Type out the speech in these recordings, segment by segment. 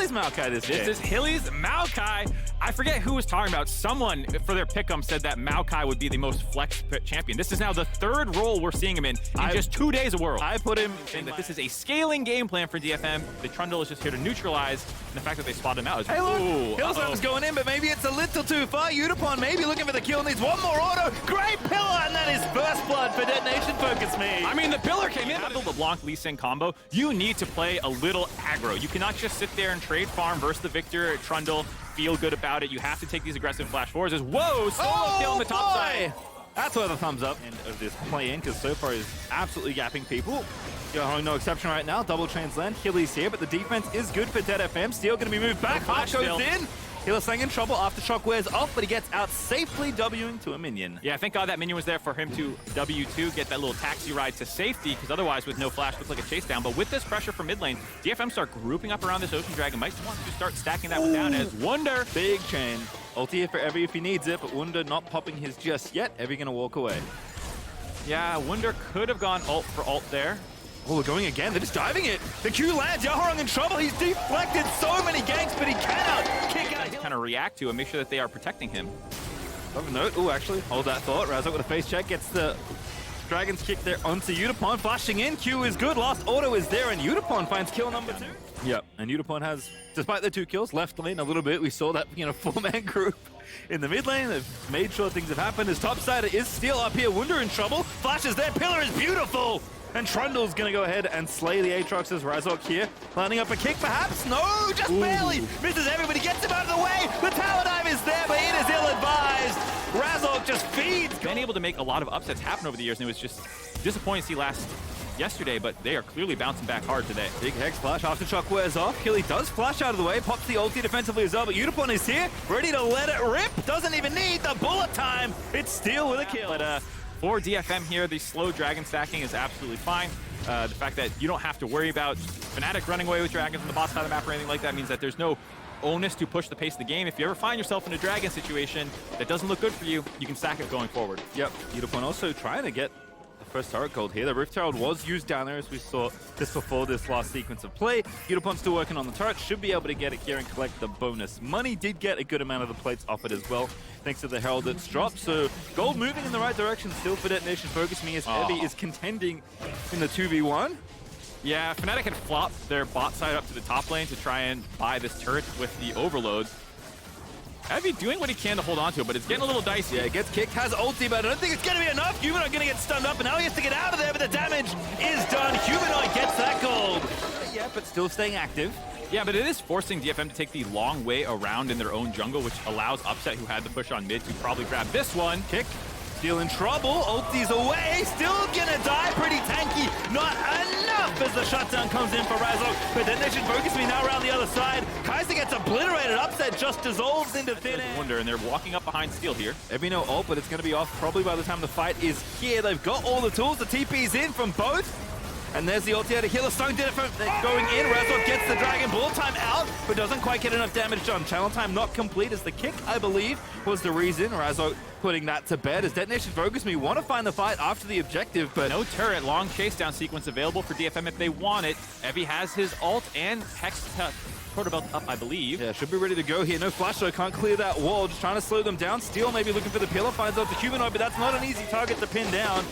Hilly's Maokai this game. This is Hilly's Maokai. I forget who was talking about. Someone for their pick'em said that Maokai would be the most flex champion. This is now the third role we're seeing him in just 2 days of World. I put him saying that this is a scaling game plan for DFM. The Trundle is just here to neutralize, and the fact that they spotted him out is hey, look, Hillsong's going in, but maybe it's a little too far. Udapon maybe looking for the kill, needs one more auto. Great pillar, and that is first blood for Detonation Focus Me. I mean, the pillar came in. The LeBlanc Lee Sin combo, you need to play a little aggro. You cannot just sit there and trade farm versus the Victor Trundle, feel good about it. You have to take these aggressive flash forwards. Whoa, solo kill on the top side. That's where the thumbs up end of this play-in, because so far is absolutely gapping people. No exception right now. Double trains land. Hilly's here, but the defense is good for Dead FM. Steel going to be moved back. Flash goes in. Hillisang in trouble. Aftershock wears off, but he gets out safely, Wing to a minion. Yeah, thank God that minion was there for him to W2, get that little taxi ride to safety, because otherwise with no flash, looks like a chase down. But with this pressure from mid lane, DFM start grouping up around this Ocean Dragon. Might want to start stacking that one down as Wunder. Big chain. Ulti here for Evie if he needs it, but Wunder not popping his just yet. Evie going to walk away. Yeah, Wunder could have gone ult for ult there. Oh, they're going again. They're just diving it. The Q lands. Yahorong in trouble. He's deflected so many ganks, but he cannot kick out. Kind of react to and make sure that they are protecting him. Note. Oh, actually, hold that thought. Razok with a face check gets the Dragon's kick there onto Udapon. Flashing in. Q is good. Last auto is there, and Udapon finds kill number 2. Yep, and Udapon has, despite the 2 kills, left lane a little bit. We saw that, 4-man group in the mid lane. They've made sure things have happened. His top side is still up here. Wunder in trouble. Flashes there. Pillar is beautiful. And Trundle's going to go ahead and slay the Aatrox as Razok here. Lining up a kick, perhaps? No, just barely. Misses everybody, gets him out of the way. The tower dive is there, but it is ill-advised. Razok just feeds. Been able to make a lot of upsets happen over the years, and it was just disappointing to see yesterday, but they are clearly bouncing back hard today. Big Hex flash, Aftershock wears off. Hilly does flash out of the way, pops the ulti defensively as well, but Udapon is here, ready to let it rip. Doesn't even need the bullet time. It's Steel with a kill. But for DFM here, the slow dragon stacking is absolutely fine. The fact that you don't have to worry about Fnatic running away with dragons on the bot side of the map or anything like that means that there's no onus to push the pace of the game. If you ever find yourself in a dragon situation that doesn't look good for you, you can stack it going forward. Yep, Udapon also trying to get first turret gold here. The Rift Herald was used down there, as we saw just before this last sequence of play. Udapon still working on the turret, should be able to get it here and collect the bonus money. Did get a good amount of the plates offered as well, thanks to the Herald that's dropped. So gold moving in the right direction still for Detonation Focus Me, as Evie is contending in the 2v1. Yeah, Fnatic had flopped their bot side up to the top lane to try and buy this turret with the overload. Evie doing what he can to hold on to it, but it's getting a little dicey. Yeah, gets kicked, has ulti, but I don't think it's going to be enough. Humanoid going to get stunned up, and now he has to get out of there, but the damage is done. Humanoid gets that gold. Yeah, but still staying active. Yeah, but it is forcing DFM to take the long way around in their own jungle, which allows Upset, who had the push on mid, to probably grab this one. Kick. Steel in trouble. Ulti's away. Still gonna die. Pretty tanky. Not enough as the shutdown comes in for Razok. But Detonation Focus Me now around the other side. Kaiser gets obliterated. Upset just dissolves into thin air. Wunder, and they're walking up behind Steel here. Evie no ult, but it's gonna be off probably by the time the fight is here. They've got all the tools. The TP's in from both. And there's the ulti out of Healer. Stung did it from going in. Razok gets the Dragon Ball time out, but doesn't quite get enough damage done. Channel time not complete, as the kick, I believe, was the reason. Razok putting that to bed as Detonation Focus Me want to find the fight after the objective, but no turret. Long chase down sequence available for DFM if they want it. Evie has his ult and Hex Protobelt up, I believe. Yeah, should be ready to go here. No flash, though. Can't clear that wall. Just trying to slow them down. Steel maybe looking for the pillar. Finds out the Humanoid, but that's not an easy target to pin down.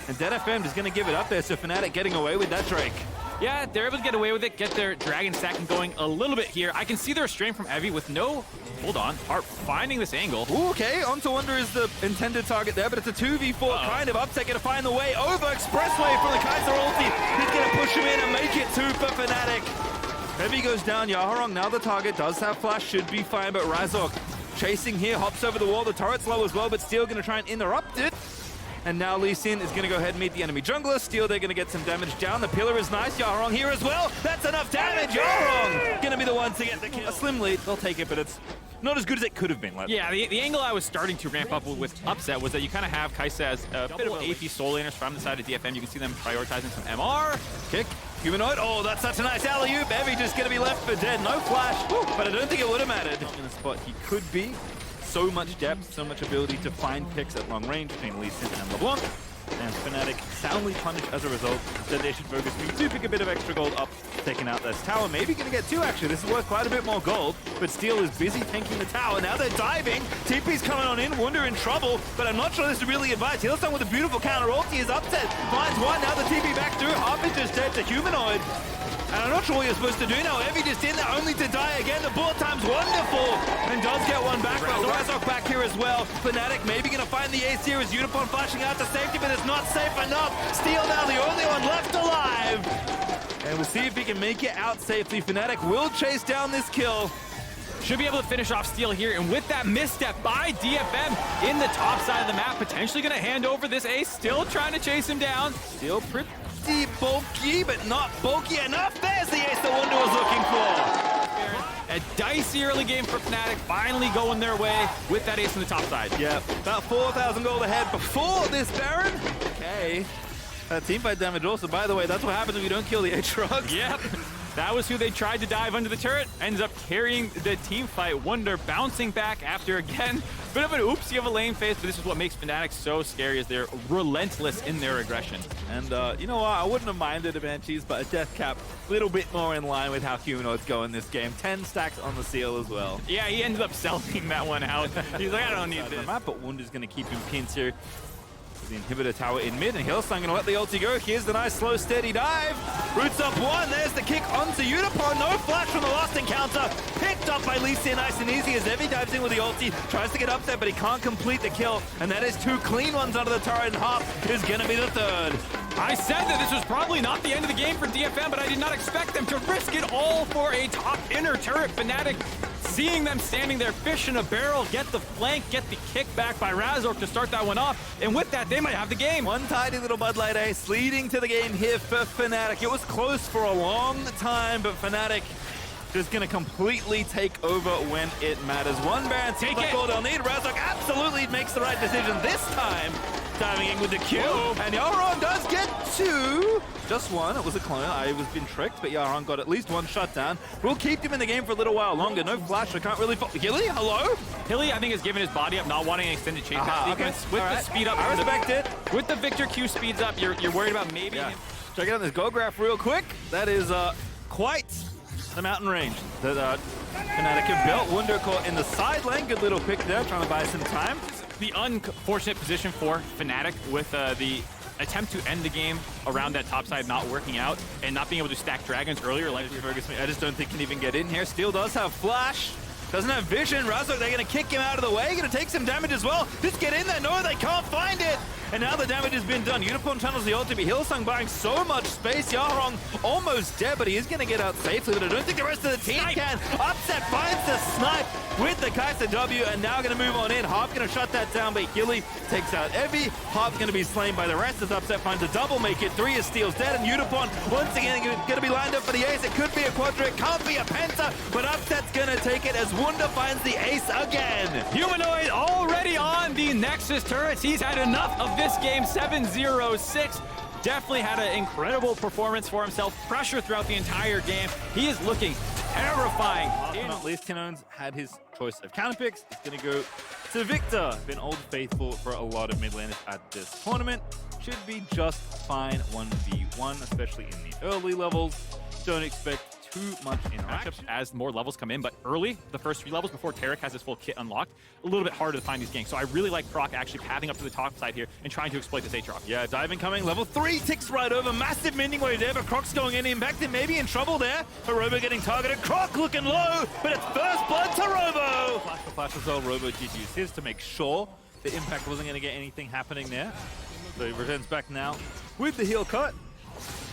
And Dead FM just going to give it up there, so Fnatic getting away with that Drake. Yeah, they're able to get away with it, get their dragon stacking going a little bit here. I can see the restraint from Evie with no... Hold on, Hart finding this angle. Ooh, okay, onto Wunder is the intended target there, but it's a 2v4 kind of Upset. Going to find the way over. Expressway from the Kaiser ulti. He's going to push him in and make it 2 for Fnatic. Evie goes down. Yahorong now the target. Does have flash, should be fine, but Razok chasing here, hops over the wall. The turret's low as well, but still going to try and interrupt it. And now Lee Sin is going to go ahead and meet the enemy jungler. Steel, they're going to get some damage down. The pillar is nice. Yahorong here as well. That's enough damage. Yahorong going to be the one to get the kill. A slim lead. They'll take it, but it's not as good as it could have been. Yeah, the angle I was starting to ramp up with Upset was that you kind of have Kaisa as a bit of AP soul laners from the side of DFM. You can see them prioritizing some MR. Kick. Humanoid. Oh, that's such a nice alley-oop. Evie just going to be left for dead. No flash, but I don't think it would have mattered. In the spot he could be. So much depth, so much ability to find picks at long range between Lee Sin and LeBlanc. And Fnatic soundly punished as a result. Then they should focus me to pick a bit of extra gold up, taking out this tower. Maybe going to get 2 actually. This is worth quite a bit more gold, but Steel is busy tanking the tower. Now they're diving. TP's coming on in. Wunder in trouble, but I'm not sure this is really advice. Hillsong with a beautiful counter ulti is upset. Finds one. Now the TP back through. Harp is just dead to Humanoid. And I'm not sure what you're supposed to do now. Evie just in there only to die again. The bullet time's wonderful. And does get one back. Razok back here as well. Fnatic maybe going to find the ace here as Unipon flashing out to safety, but it's not safe enough. Steel now the only one left alive. And we'll see if he can make it out safely. Fnatic will chase down this kill. Should be able to finish off Steel here, and with that misstep by DFM in the top side of the map, potentially going to hand over this ace, still trying to chase him down. Steel pretty bulky, but not bulky enough. There's the ace that Wunder was looking for. A dicey early game for Fnatic, finally going their way with that ace on the top side. Yeah, about 4,000 gold ahead before this Baron. Okay. Teamfight damage also, by the way, that's what happens when you don't kill the Aatrox. Yep. That was who they tried to dive under the turret. Ends up carrying the team fight. Wunder bouncing back after, again, bit of an oopsie of a lane phase, but this is what makes Fnatic so scary, is they're relentless in their aggression. And you know what? I wouldn't have minded the Banshees, but a death cap, a little bit more in line with how Humanoids go in this game. 10 stacks on the seal as well. Yeah, he ended up selling that one out. He's like, I don't need this. But Wunder's going to keep him pinned here. The inhibitor tower in mid, and Hillsong gonna let the ulti go. Here's the nice slow steady dive. Roots up one, there's the kick onto Unipon. No flash from the last encounter. Picked up by Lee Sin nice and easy as Evie dives in with the ulti. Tries to get up there, but he can't complete the kill. And that is 2 clean ones under the turret, and Harp is gonna be the 3rd. I said that this was probably not the end of the game for DFM, but I did not expect them to risk it all for a top inner turret. Fnatic seeing them standing there, fish in a barrel, get the flank, get the kick back by Razork to start that one off. And with that, they might have the game. One tiny little Bud Light ace leading to the game here for Fnatic. It was close for a long time, but Fnatic just going to completely take over when it matters. One Baron, take it. All they'll need. Razork absolutely makes the right decision this time. Diving in with the Q. And Yaron does get 2. Just one. It was a clone. I was been tricked, but Yaron got at least 1 shutdown. We'll keep him in the game for a little while longer. No flash. I can't really... Hilly, hello? Hilly, I think, has given his body up, not wanting an extended chase sequence. With the speed up. I respect it. With the Victor Q speeds up, you're worried about maybe... Yeah. Check out this goal graph real quick. That is quite the mountain range that Fnatic have built. Wunder caught in the side lane. Good little pick there, trying to buy some time. The unfortunate position for Fnatic with the attempt to end the game around that top side not working out and not being able to stack dragons earlier. Like I just don't think can even get in here. Steel does have flash. Doesn't have vision. Razork, they're going to kick him out of the way. Going to take some damage as well. Just get in there. No, they can't find it. And now the damage has been done. Unipon tunnels the ultimate. Hillsong buying so much space. Yaron almost dead, but he is going to get out safely. But I don't think the rest of the team can. Upset finds the snipe with the Kaiser W, and now going to move on in. Harp going to shut that down, but Hilly takes out Evie. Harp's going to be slain by the rest as Upset finds a double, make it 3 as Steel's dead, and Unipon once again going to be lined up for the ace. It could be a quadra, it can't be a penta, but Upset's going to take it as Wunder finds the ace again. Humanoid already on the Nexus turrets. He's had enough of this game. 7-0-6. Definitely had an incredible performance for himself. Pressure throughout the entire game. He is looking terrifying. Last but not least, Tinones had his choice of counter picks. He's going to go to Victor. Been old faithful for a lot of mid laners at this tournament. Should be just fine 1v1, especially in the early levels. Don't expect too much interaction as more levels come in, but early, the first 3 levels before Tarek has his full kit unlocked, a little bit harder to find these ganks. So I really like Croc actually pathing up to the top side here and trying to exploit this Aatrox. Yeah, diving coming, level 3 ticks right over, massive mending wave there, but Croc's going in, impacted, maybe in trouble there. But Robo getting targeted, Croc looking low, but it's first blood to Robo. Flash for flash as well, Robo did use his to make sure the impact wasn't going to get anything happening there. So he returns back now with the heal cut.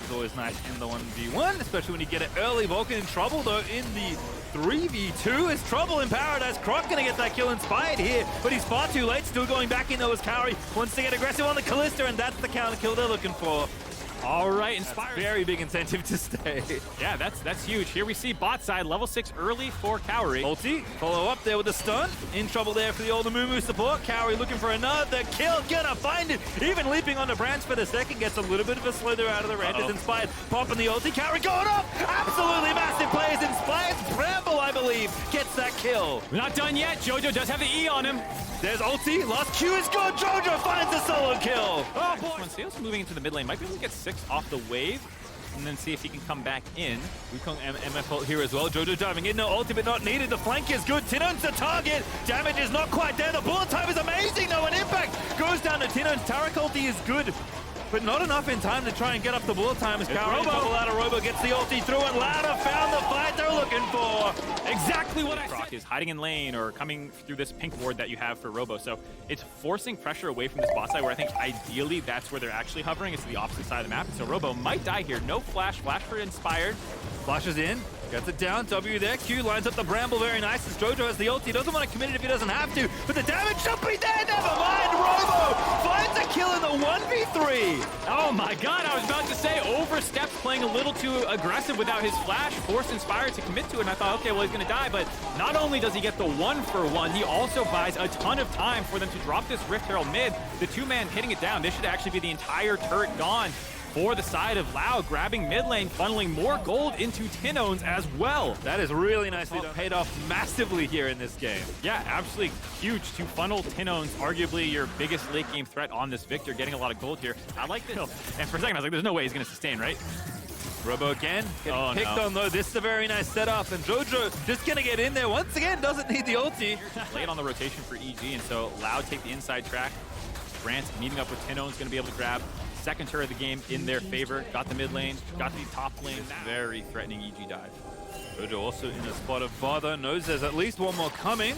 It's always nice in the 1v1, especially when you get it early. Vulcan in trouble, though, in the 3v2. Is trouble in paradise. Croc gonna get that kill inspired here, but he's far too late. Still going back into his carry. Wants to get aggressive on the Callista, and that's the counter kill they're looking for. All right, Inspired. Very big incentive to stay. Yeah, that's huge. Here we see bot side, level 6 early for Cowrie. Ulti, follow up there with the stun. In trouble there for the old Amumu support. Cowrie looking for another kill, gonna find it. Even leaping onto Branch for the second, gets a little bit of a slither out of the red. Is Inspired popping the ulti. Cowrie going up! Absolutely massive plays. Inspired Bramble, I believe. gets that kill. We're not done yet. Jojo does have the E on him. There's ulti, last Q is good, Jojo finds the solo kill. Oh boy. Sales moving into the mid lane, might be able to get 6 off the wave, and then see if he can come back in. Wukong MF ult here as well. Jojo diving in, no ulti but not needed. The flank is good. Tinon's the target. Damage is not quite there. The bullet time is amazing though, and impact goes down to Tinon's. Taric ulti is good, but not enough in time to try and get up the bullet time as Robo gets the ulti through, and Lauda found the fight they're looking for. Exactly what I said. Is hiding in lane or coming through this pink ward that you have for Robo. So it's forcing pressure away from this bot side, where I think ideally that's where they're actually hovering. It's to the opposite side of the map. So Robo might die here. No flash. Flash for Inspired. Flashes in, gets it down, W there, Q lines up the Bramble very nice as Jojo has the ult. He doesn't want to commit it if he doesn't have to, but the damage should be there, never mind! Robo finds a kill in the 1v3! Oh my god, I was about to say, oversteps, playing a little too aggressive without his flash, forced Inspired to commit to it, and I thought, okay, well, he's gonna die, but not only does he get the 1-for-1, he also buys a ton of time for them to drop this Rift Herald mid. The 2-man hitting it down, this should actually be the entire turret gone for the side of Lao, grabbing mid lane, funneling more gold into Tinones as well. That is really nicely done. Paid off massively here in this game. Yeah, absolutely huge to funnel Tinones, arguably your biggest late game threat on this Victor, getting a lot of gold here. I like this. And for a second, I was like, there's no way he's going to sustain, right? Robo again, getting picked on though. This is a very nice setup, and Jojo just gonna get in there once again, doesn't need the ulti. Late on the rotation for EG, and so Loud take the inside track. Grant meeting up with Tinone's gonna be able to grab second turret of the game in their favor. Got the mid lane, got the top lane. Very threatening EG dive. Jojo also in a spot of bother, knows there's at least one more coming.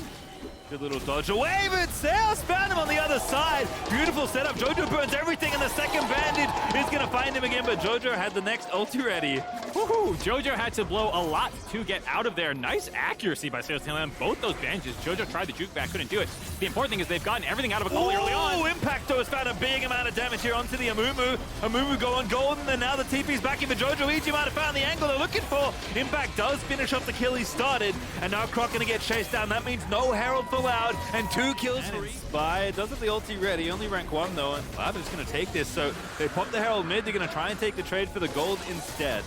Good little dodge away, but Sales found him on the other side. Beautiful setup. Jojo burns everything, and the second bandit is going to find him again, but Jojo had the next ulti ready. Woohoo! Jojo had to blow a lot to get out of there. Nice accuracy by Sales on both those bandages. Jojo tried the juke back, couldn't do it. The important thing is they've gotten everything out of a goal early on. Impacto has found a big amount of damage here onto the Amumu. Amumu going golden, and now the TP's back in for Jojo. EG might have found the angle they're looking for. Impact does finish off the kill he started, and now Croc going to get chased down. That means no Herald for Loud, and 2 kills for Spy. Does have the ulti ready, only rank 1 though, and Loud is going to take this. So they pop the Herald mid, they're going to try and take the trade for the gold instead.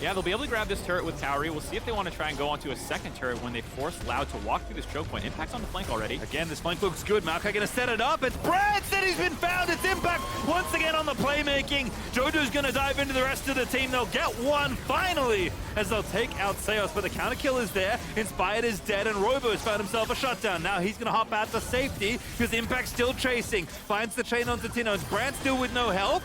Yeah, they'll be able to grab this turret with Cowrie. We'll see if they want to try and go onto a second turret when they force Loud to walk through this choke point. Impact's on the flank already. Again, this flank looks good. Maokai gonna set it up. It's Branson, he's been found. It's Impact once again on the playmaking. Jojo's gonna dive into the rest of the team. They'll get one finally as they'll take out Seos, but the counter kill is there. Inspired is dead, and Robo has found himself a shutdown. Now he's gonna hop out to safety because Impact's still chasing. Finds the chain onto Tinones. Brand still with no help.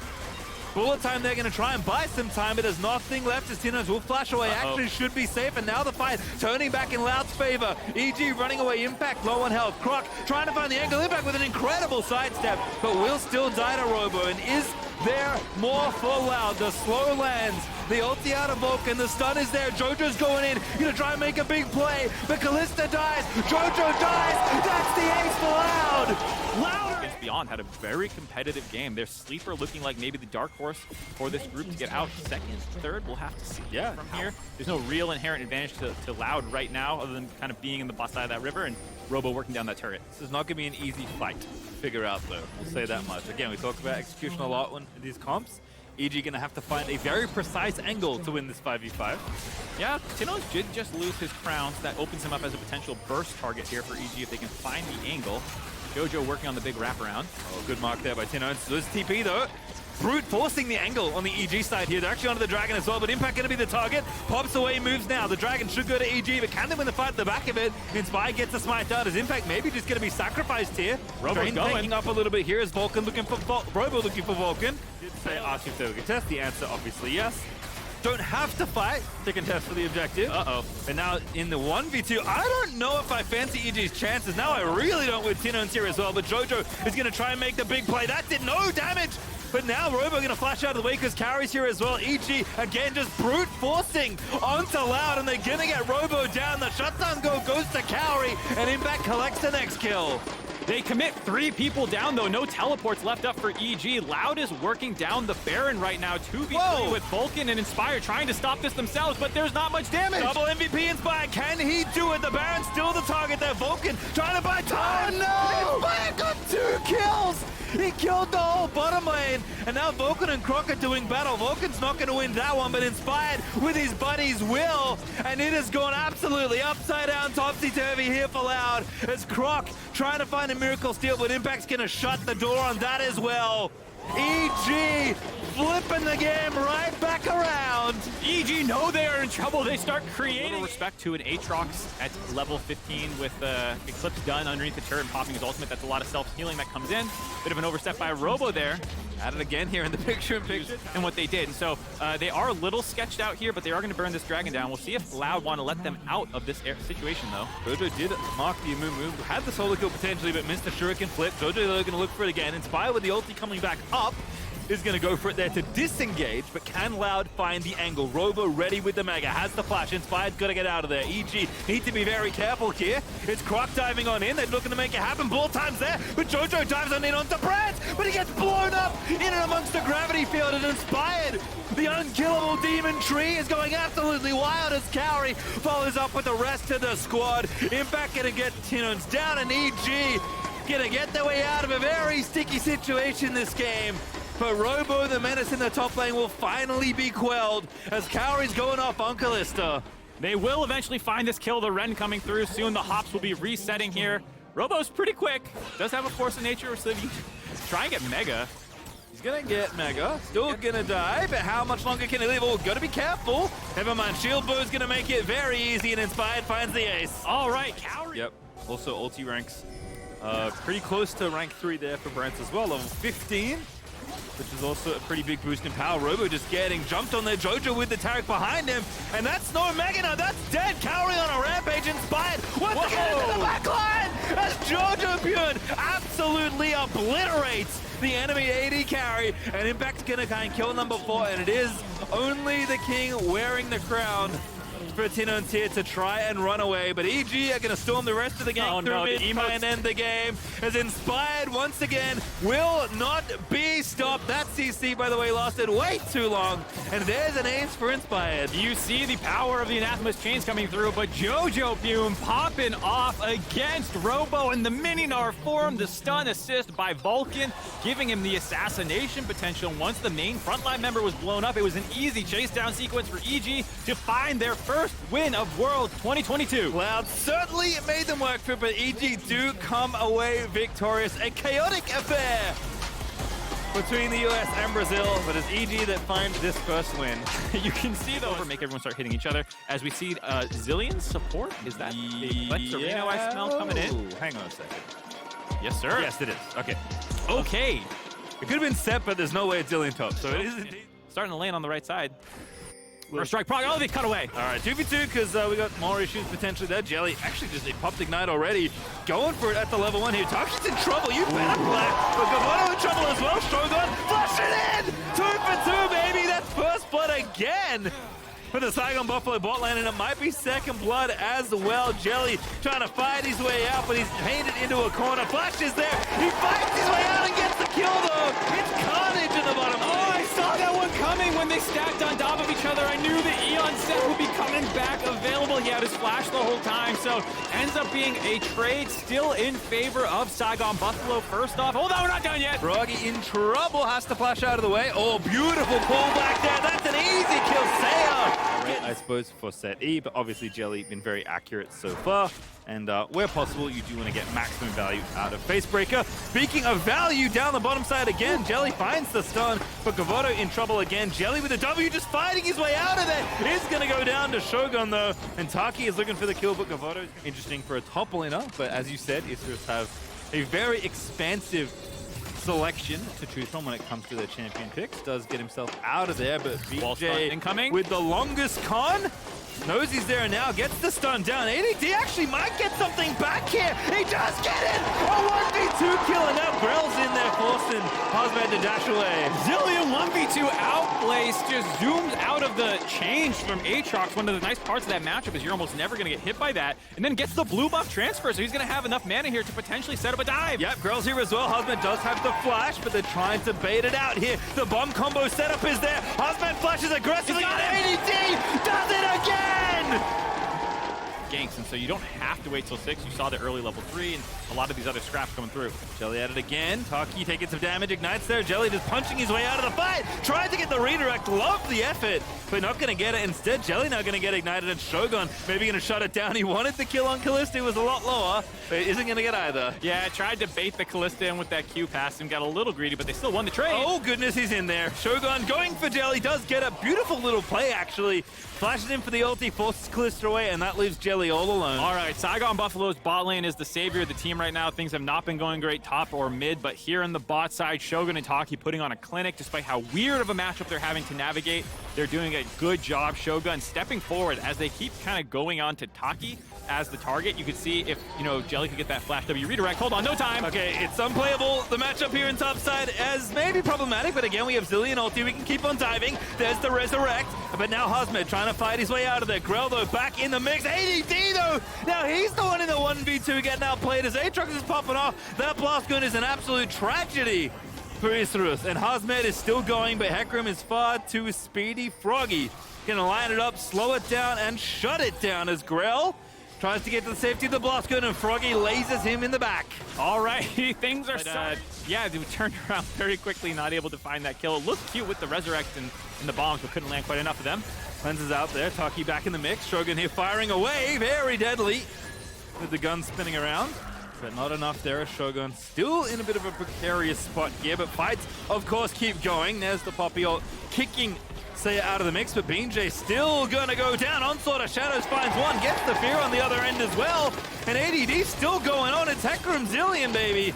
Bullet time, they're going to try and buy some time, but there's nothing left as Tinones will flash away. Actually should be safe, and now the fight turning back in Loud's favor. EG running away, Impact low on health. Croc trying to find the angle. Impact with an incredible sidestep, but will still die to Robo. And is there more for Loud? The slow lands, the ulti out of Vulcan, the stun is there. Jojo's going in, gonna try and make a big play, but Callista dies, Jojo dies. That's the ace for Loud. Louder! Beyond had a very competitive game. Their sleeper looking like maybe the dark horse for this group to get out second, third. We'll have to see. Yeah, from here, there's no real inherent advantage to Loud right now, other than kind of being in the bot side of that river and Robo working down that turret. This is not going to be an easy fight to figure out, though. We'll say that much. Again, we talked about execution a lot in these comps. EG going to have to find a very precise angle to win this 5v5. Yeah, Tinones did just lose his crowns. That opens him up as a potential burst target here for EG if they can find the angle. Jojo working on the big wraparound. Oh, good mark there by Tinones. There's TP though. Brute forcing the angle on the EG side here. They're actually onto the Dragon as well, but Impact going to be the target. Pops away, moves now. The Dragon should go to EG, but can they win the fight at the back of it? Inspire gets the smite down. Is Impact maybe just going to be sacrificed here? Robo's going. Taking up a little bit here. Is Vulcan looking for Robo looking for Vulcan? Did say ask if they would contest. The answer obviously yes. Don't have to fight to contest for the objective. And now in the 1v2, I don't know if I fancy EG's chances. Now I really don't with Tinones here as well, but Jojo is going to try and make the big play. That did no damage, but now Robo going to flash out of the way because Carrie's here as well. EG, again, just brute forcing onto Loud, and they're going to get Robo down. The shutdown goes to Cowrie, and Impact collects the next kill. They commit 3 people down, though. No teleports left up for EG. Loud is working down the Baron right now. 2v3 with Vulcan and Inspire trying to stop this themselves, but there's not much damage. Double MVP Inspire. Can he do it? The Baron's still the target there. Vulcan trying to buy time. Oh, no! Inspire got 2 kills. He killed the whole bottom lane. And now Vulcan and Croc are doing battle. Vulcan's not going to win that one, but Inspired with his buddies will. And it has gone absolutely upside down, topsy-turvy here for Loud. As Croc trying to find a miracle steal, but Impact's going to shut the door on that as well. EG flipping the game right back around. EG know they are in trouble. They start creating respect to an Aatrox at level 15 with Eclipse gun underneath the turret and popping his ultimate. That's a lot of self-healing that comes in. Bit of an overstep by Robo there. At it again here in the picture and what they did. And so they are a little sketched out here, but they are going to burn this dragon down. We'll see if Loud want to let them out of this situation, though. Jojo did mark the Amumu, had the solo kill potentially, but missed the shuriken flip. Jojo, they're going to look for it again. Inspire with the ulti coming back up. Is going to go for it there to disengage, but can Loud find the angle? Robo ready with the Mega, has the flash. Inspired's got to get out of there. EG need to be very careful here. It's Croc diving on in. They're looking to make it happen. Ball time's there, but Jojo dives on in onto Brad, but he gets blown up in and amongst the gravity field. And Inspired, the unkillable demon tree, is going absolutely wild as Cowrie follows up with the rest of the squad. Impact going to get Tino's down, and EG going to get their way out of a very sticky situation this game. But Robo, the menace in the top lane, will finally be quelled as Cowrie's going off on Kalista. They will eventually find this kill. The Ren coming through soon. The hops will be resetting here. Robo's pretty quick. Does have a force of nature, so he try and get Mega. He's gonna get Mega. Still gonna die, but how much longer can he live? Oh, gotta be careful. Never mind, Shield Bow's gonna make it very easy, and Inspired finds the ace. All right, Cowrie. Yep. Also, ulti ranks pretty close to rank 3 there for Brent as well. Level 15. Which is also a pretty big boost in power. Robo just getting jumped on there. Jojo with the Taric behind him. And that's no Mega. No, that's dead. Cowrie on a rampage. Inspired once again into the back line as Jojo Bjorn absolutely obliterates the enemy AD carry. And Impact's gonna kind of kill number 4. And it is only the King wearing the crown for Tino and Tier to try and run away, but EG are going to storm the rest of the game through mid and end the game. As Inspired once again will not be stopped. That CC, by the way, lasted way too long, and there's an ace for Inspired. You see the power of the Anathema's chains coming through, but Jojo Fume popping off against Robo in the Mini-Gnar form. The stun assist by Vulcan, giving him the assassination potential. Once the main frontline member was blown up, it was an easy chase down sequence for EG to find their first win of World 2022. Cloud certainly made them work for it, but EG do come away victorious. A chaotic affair between the US and Brazil, but it's EG that find this first win. You can see though, make everyone start hitting each other as we see Zillion's support. Is that the Flex Arena I smell coming in? Hang on a second. Yes, sir. Yes, it is. Okay. Okay. It could have been set, but there's no way it's Zillion top, so it is indeed. Starting to land on the right side. First strike, probably. Oh, they cut away. All right, 2v2 because we got more issues potentially there. Jelly actually just popped Ignite already. Going for it at the level 1 here. Taki's in trouble. You better play. But Gavoto in trouble as well. Shogun, flush it in. 2 for 2, baby. That's first blood again for the Saigon Buffalo bot lane, and it might be second blood as well. Jelly trying to fight his way out, but he's painted into a corner. Flash is there. He fights his way out and gets the kill, though. It's carnage in the bottom lane. Oh, I saw that one coming when they stacked on top of each other. I knew the Eon set would be coming back available. He had his flash the whole time, so ends up being a trade still in favor of Saigon Buffalo. First off, oh no, we're not done yet. Froggy in trouble, has to flash out of the way. Oh, beautiful pull back there. That's an easy kill. Saya, I suppose, for set E, but obviously Jelly been very accurate so far. And where possible, you do want to get maximum value out of Facebreaker. Speaking of value, down the bottom side again, Jelly finds the stun, but Gavoto in trouble again. Jelly with a W just fighting his way out of there. Is going to go down to Shogun, though. And Taki is looking for the kill, but Gavoto is interesting for a top laner. But as you said, Isras have a very expansive selection to choose from when it comes to their champion picks. Does get himself out of there, but BJ incoming with the longest con. Knows he's there now, gets the stun down. ADD actually might get something back here. He does get it! A 1v2 kill, and now Grell's in there, forcing Husband to dash away. Zilean 1v2 outplaced, just zooms out of the change from Aatrox. One of the nice parts of that matchup is you're almost never going to get hit by that, and then gets the blue buff transfer, so he's going to have enough mana here to potentially set up a dive. Yep, Grell's here as well. Husband does have the flash, but they're trying to bait it out here. The bomb combo setup is there. Husband flashes aggressively, and ADD does it again! Ganks, and so you don't have to wait till 6. You saw the early level 3 and a lot of these other scraps coming through. Jelly at it again. Taki taking some damage, ignites there. Jelly just punching his way out of the fight. Tries to get the redirect, loved the effort, but not going to get it. Instead, Jelly now going to get ignited, and Shogun maybe going to shut it down. He wanted the kill on Kalista, was a lot lower, but isn't going to get either. Yeah, tried to bait the Kalista in with that Q pass and got a little greedy, but they still won the trade. Oh goodness, he's in there. Shogun going for Jelly, does get a beautiful little play actually. Flashes in for the ulti, forces Kalista away, and that leaves Jelly all alone. All right, Saigon Buffalo's bot lane is the savior of the team right now. Things have not been going great top or mid, but here on the bot side, Shogun and Taki putting on a clinic despite how weird of a matchup they're having to navigate. They're doing a good job. Shogun stepping forward as they keep kind of going on to Taki as the target. You could see if, you know, Jelly could get that flash W redirect. Hold on, no time. Okay, it's unplayable. The matchup here in top side as maybe problematic, but again, we have Zilean ulti. We can keep on diving. There's the resurrect, but now Husmed trying to fight his way out of there. Grell, though, back in the mix. ADD, though, now he's the one in the 1v2 getting outplayed as Aatrox is popping off. That blast gun is an absolute tragedy for Isrus, and Husmed is still going, but Hecarim is far too speedy. Froggy gonna line it up, slow it down, and shut it down as Grell tries to get to the safety of the blast gun, and Froggy lasers him in the back. All right, things are yeah, they turned around very quickly, not able to find that kill. It looked cute with the resurrect and the bombs, but couldn't land quite enough of them. Cleanses out there, Taki back in the mix. Shogun here firing away, very deadly, with the gun spinning around. But not enough there. Shogun still in a bit of a precarious spot here, but fights, of course, keep going. There's the Poppy ult kicking Seiya out of the mix, but BJ still gonna go down. Onslaught of Shadows finds one, gets the fear on the other end as well. And ADD still going on. It's Hecarim Zilean, baby.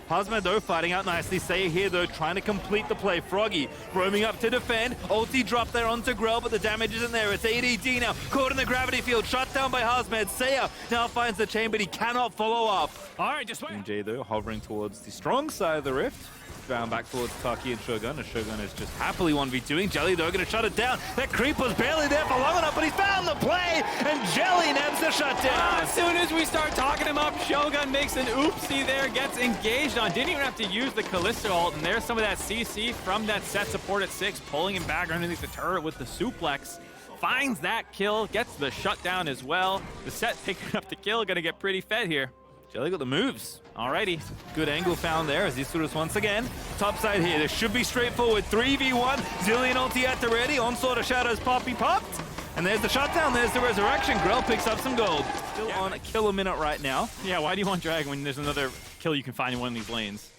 Husband, though, fighting out nicely. Seiya here, though, trying to complete the play. Froggy roaming up to defend. Ulti drop there onto Grell, but the damage isn't there. It's ADD now, caught in the gravity field, shut down by Husband. Seiya now finds the chain, but he cannot follow up. All right, just wait. BJ, though, hovering towards the strong side of the rift. Bound back towards Taki and Shogun, as Shogun is just happily 1v2ing. Jelly, though, going to shut it down. That creep was barely there for long enough, but he's found the play, and Jelly nabs the shutdown. As soon as we start talking him up, Shogun makes an oopsie there, gets engaged on. Didn't even have to use the Kalista ult, and there's some of that CC from that set support at 6, pulling him back underneath the turret with the suplex. Finds that kill, gets the shutdown as well. The set picking up the kill, gonna get pretty fed here. Jelly got the moves. Alrighty. Good angle found there as Isrus once again. Top side here. This should be straightforward. 3v1. Zilean ulti at the ready. Onslaught of Shadows Poppy popped. And there's the shutdown. There's the resurrection. Grell picks up some gold. Still on a kill a minute right now. Yeah, why do you want Dragon when there's another kill you can find in one of these lanes?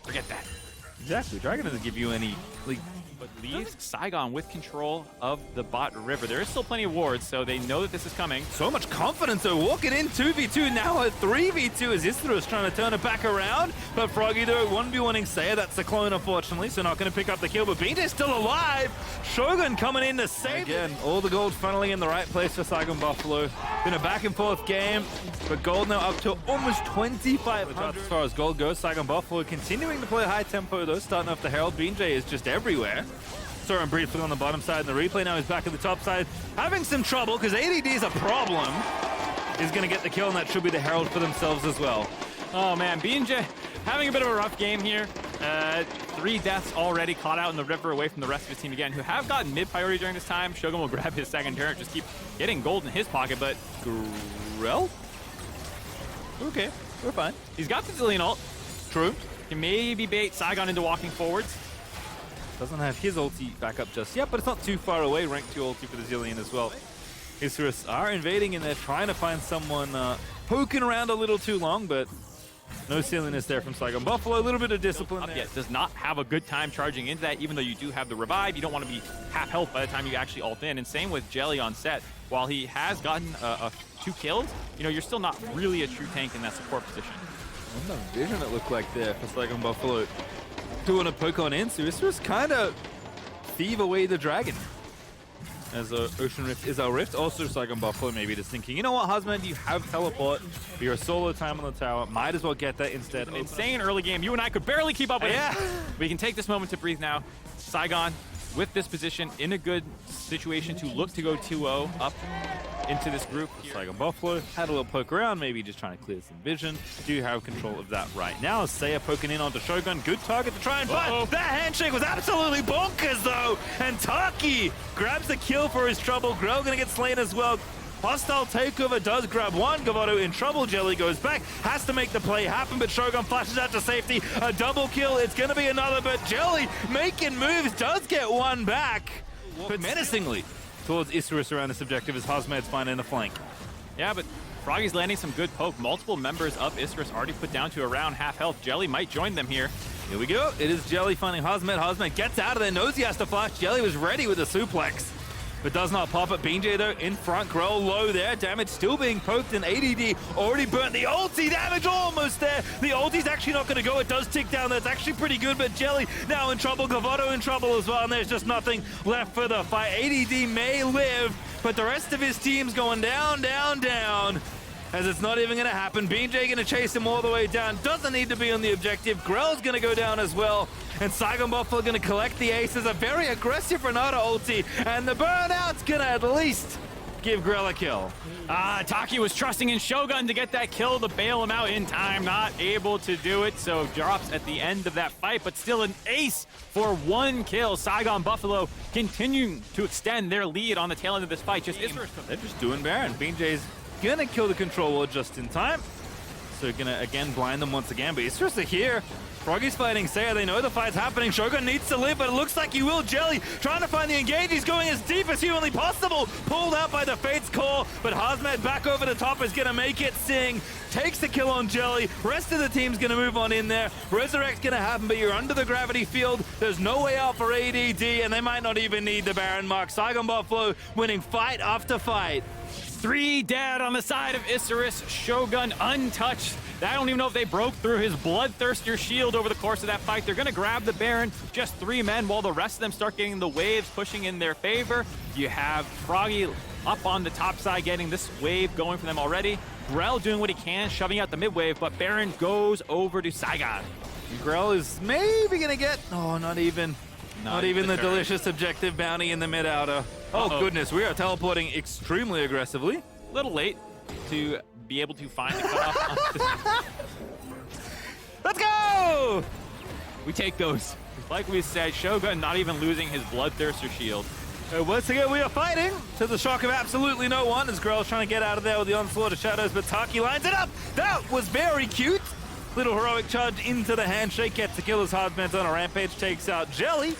Forget that. Exactly. Dragon doesn't give you any but leaves Saigon with control of the bot river. There is still plenty of wards, so they know that this is coming. So much confidence, though. Walking in 2v2, now a 3v2 as Isrus trying to turn it back around. But Froggy, though, 1v1ing Seiya. That's the clone, unfortunately, so not going to pick up the kill. But BJ's still alive. Shogun coming in to save again. All the gold funneling in the right place for Saigon Buffalo. Been a back and forth game, but gold now up to almost 2,500. As far as gold goes, Saigon Buffalo continuing to play high tempo, though, starting off the Herald. BJ is just everywhere. Saw him briefly on the bottom side in the replay. Now he's back at the top side, having some trouble because ADD is a problem. He's going to get the kill, and that should be the Herald for themselves as well. Oh man, BJ having a bit of a rough game here. 3 deaths already caught out in the river away from the rest of his team again, who have gotten mid priority during this time. Shogun will grab his second turret, just keep getting gold in his pocket, but Grell? Okay, we're fine. He's got the Zilean ult. True. Can maybe bait Saigon into walking forwards. Doesn't have his ulti back up just yet, but it's not too far away. Rank 2 ulti for the Zilean as well. Isrus are invading, and they're trying to find someone poking around a little too long, but no silliness there from Saigon Buffalo. A little bit of discipline there. Yet does not have a good time charging into that, even though you do have the revive. You don't want to be half health by the time you actually ult in. And same with Jelly on set. While he has gotten 2 kills, you know, you're still not really a true tank in that support position. What the vision it looked like there for Saigon Buffalo. Doing a poke on in, so Isrus kind of thieve away the dragon. as Ocean Rift is our Rift. Also, Saigon Buffalo maybe just thinking, you know what, Husband, you have teleport. You're a solo time on the tower. Might as well get that instead. An insane early game. You and I could barely keep up with it. We can take this moment to breathe now. Saigon, with this position, in a good situation to look to go 2-0 up into this group. Saigon Buffalo had a little poke around, maybe just trying to clear some vision. Do have control of that right now. Saya poking in onto Shogun. Good target to try and fight. That handshake was absolutely bonkers, though. And Taki grabs the kill for his trouble. Grell gonna get slain as well. Hostile takeover does grab one. Gavoto in trouble. Jelly goes back. Has to make the play happen, but Shogun flashes out to safety. A double kill. It's going to be another, but Jelly making moves does get one back. But menacingly towards Isurus around this objective as Hazmad's finding the flank. Yeah, but Froggy's landing some good poke. Multiple members of Isurus already put down to around half health. Jelly might join them here. Here we go. It is Jelly finding Hazmad. Hazmad gets out of there. Knows he has to flash. Jelly was ready with the suplex, but does not pop it. BJ, though, in front. Growl low there. Damage still being poked, and ADD already burnt the ulti. Damage almost there. The ulti's actually not going to go. It does tick down. That's actually pretty good, but Jelly now in trouble. Gavoto in trouble as well, and there's just nothing left for the fight. ADD may live, but the rest of his team's going down, down, down, as it's not even going to happen. BJ going to chase him all the way down. Doesn't need to be on the objective. Grell's going to go down as well. And Saigon Buffalo going to collect the aces. A very aggressive Renata ulti. And the burnout's going to at least give Grell a kill. Taki was trusting in Shogun to get that kill to bail him out in time. Not able to do it, so drops at the end of that fight, but still an ace for one kill. Saigon Buffalo continuing to extend their lead on the tail end of this fight. They're just doing Baron. BJ's gonna kill the control ward just in time. So gonna again blind them once again, but it's just here. Froggy's fighting Saya. They know the fight's happening. Shogun needs to live, but it looks like he will. Jelly trying to find the engage. He's going as deep as humanly possible. Pulled out by the Fate's Call, but Hazmad back over the top is gonna make it sing. Takes the kill on Jelly. Rest of the team's gonna move on in there. Resurrect's gonna happen, but you're under the gravity field. There's no way out for ADD, and they might not even need the Baron mark. Saigon Buffalo winning fight after fight. 3 dead on the side of Isurus. Shogun untouched. I don't even know if they broke through his bloodthirster shield over the course of that fight. They're going to grab the Baron, just 3 men, while the rest of them start getting the waves pushing in their favor. You have Froggy up on the top side getting this wave going for them already. Grell doing what he can, shoving out the mid wave, but Baron goes over to Saigon. Grell is maybe going to get, not even the delicious objective bounty in the mid-outer. Oh, goodness, we are teleporting extremely aggressively. A little late to be able to find the cutoff. Let's go! We take those. Like we said, Shogun not even losing his bloodthirster shield. Once again, we are fighting to the shock of absolutely no one as Grell's trying to get out of there with the onslaught of shadows, but Taki lines it up. That was very cute. Little heroic charge into the handshake, gets the kill as Hardman's on a rampage, takes out Jelly.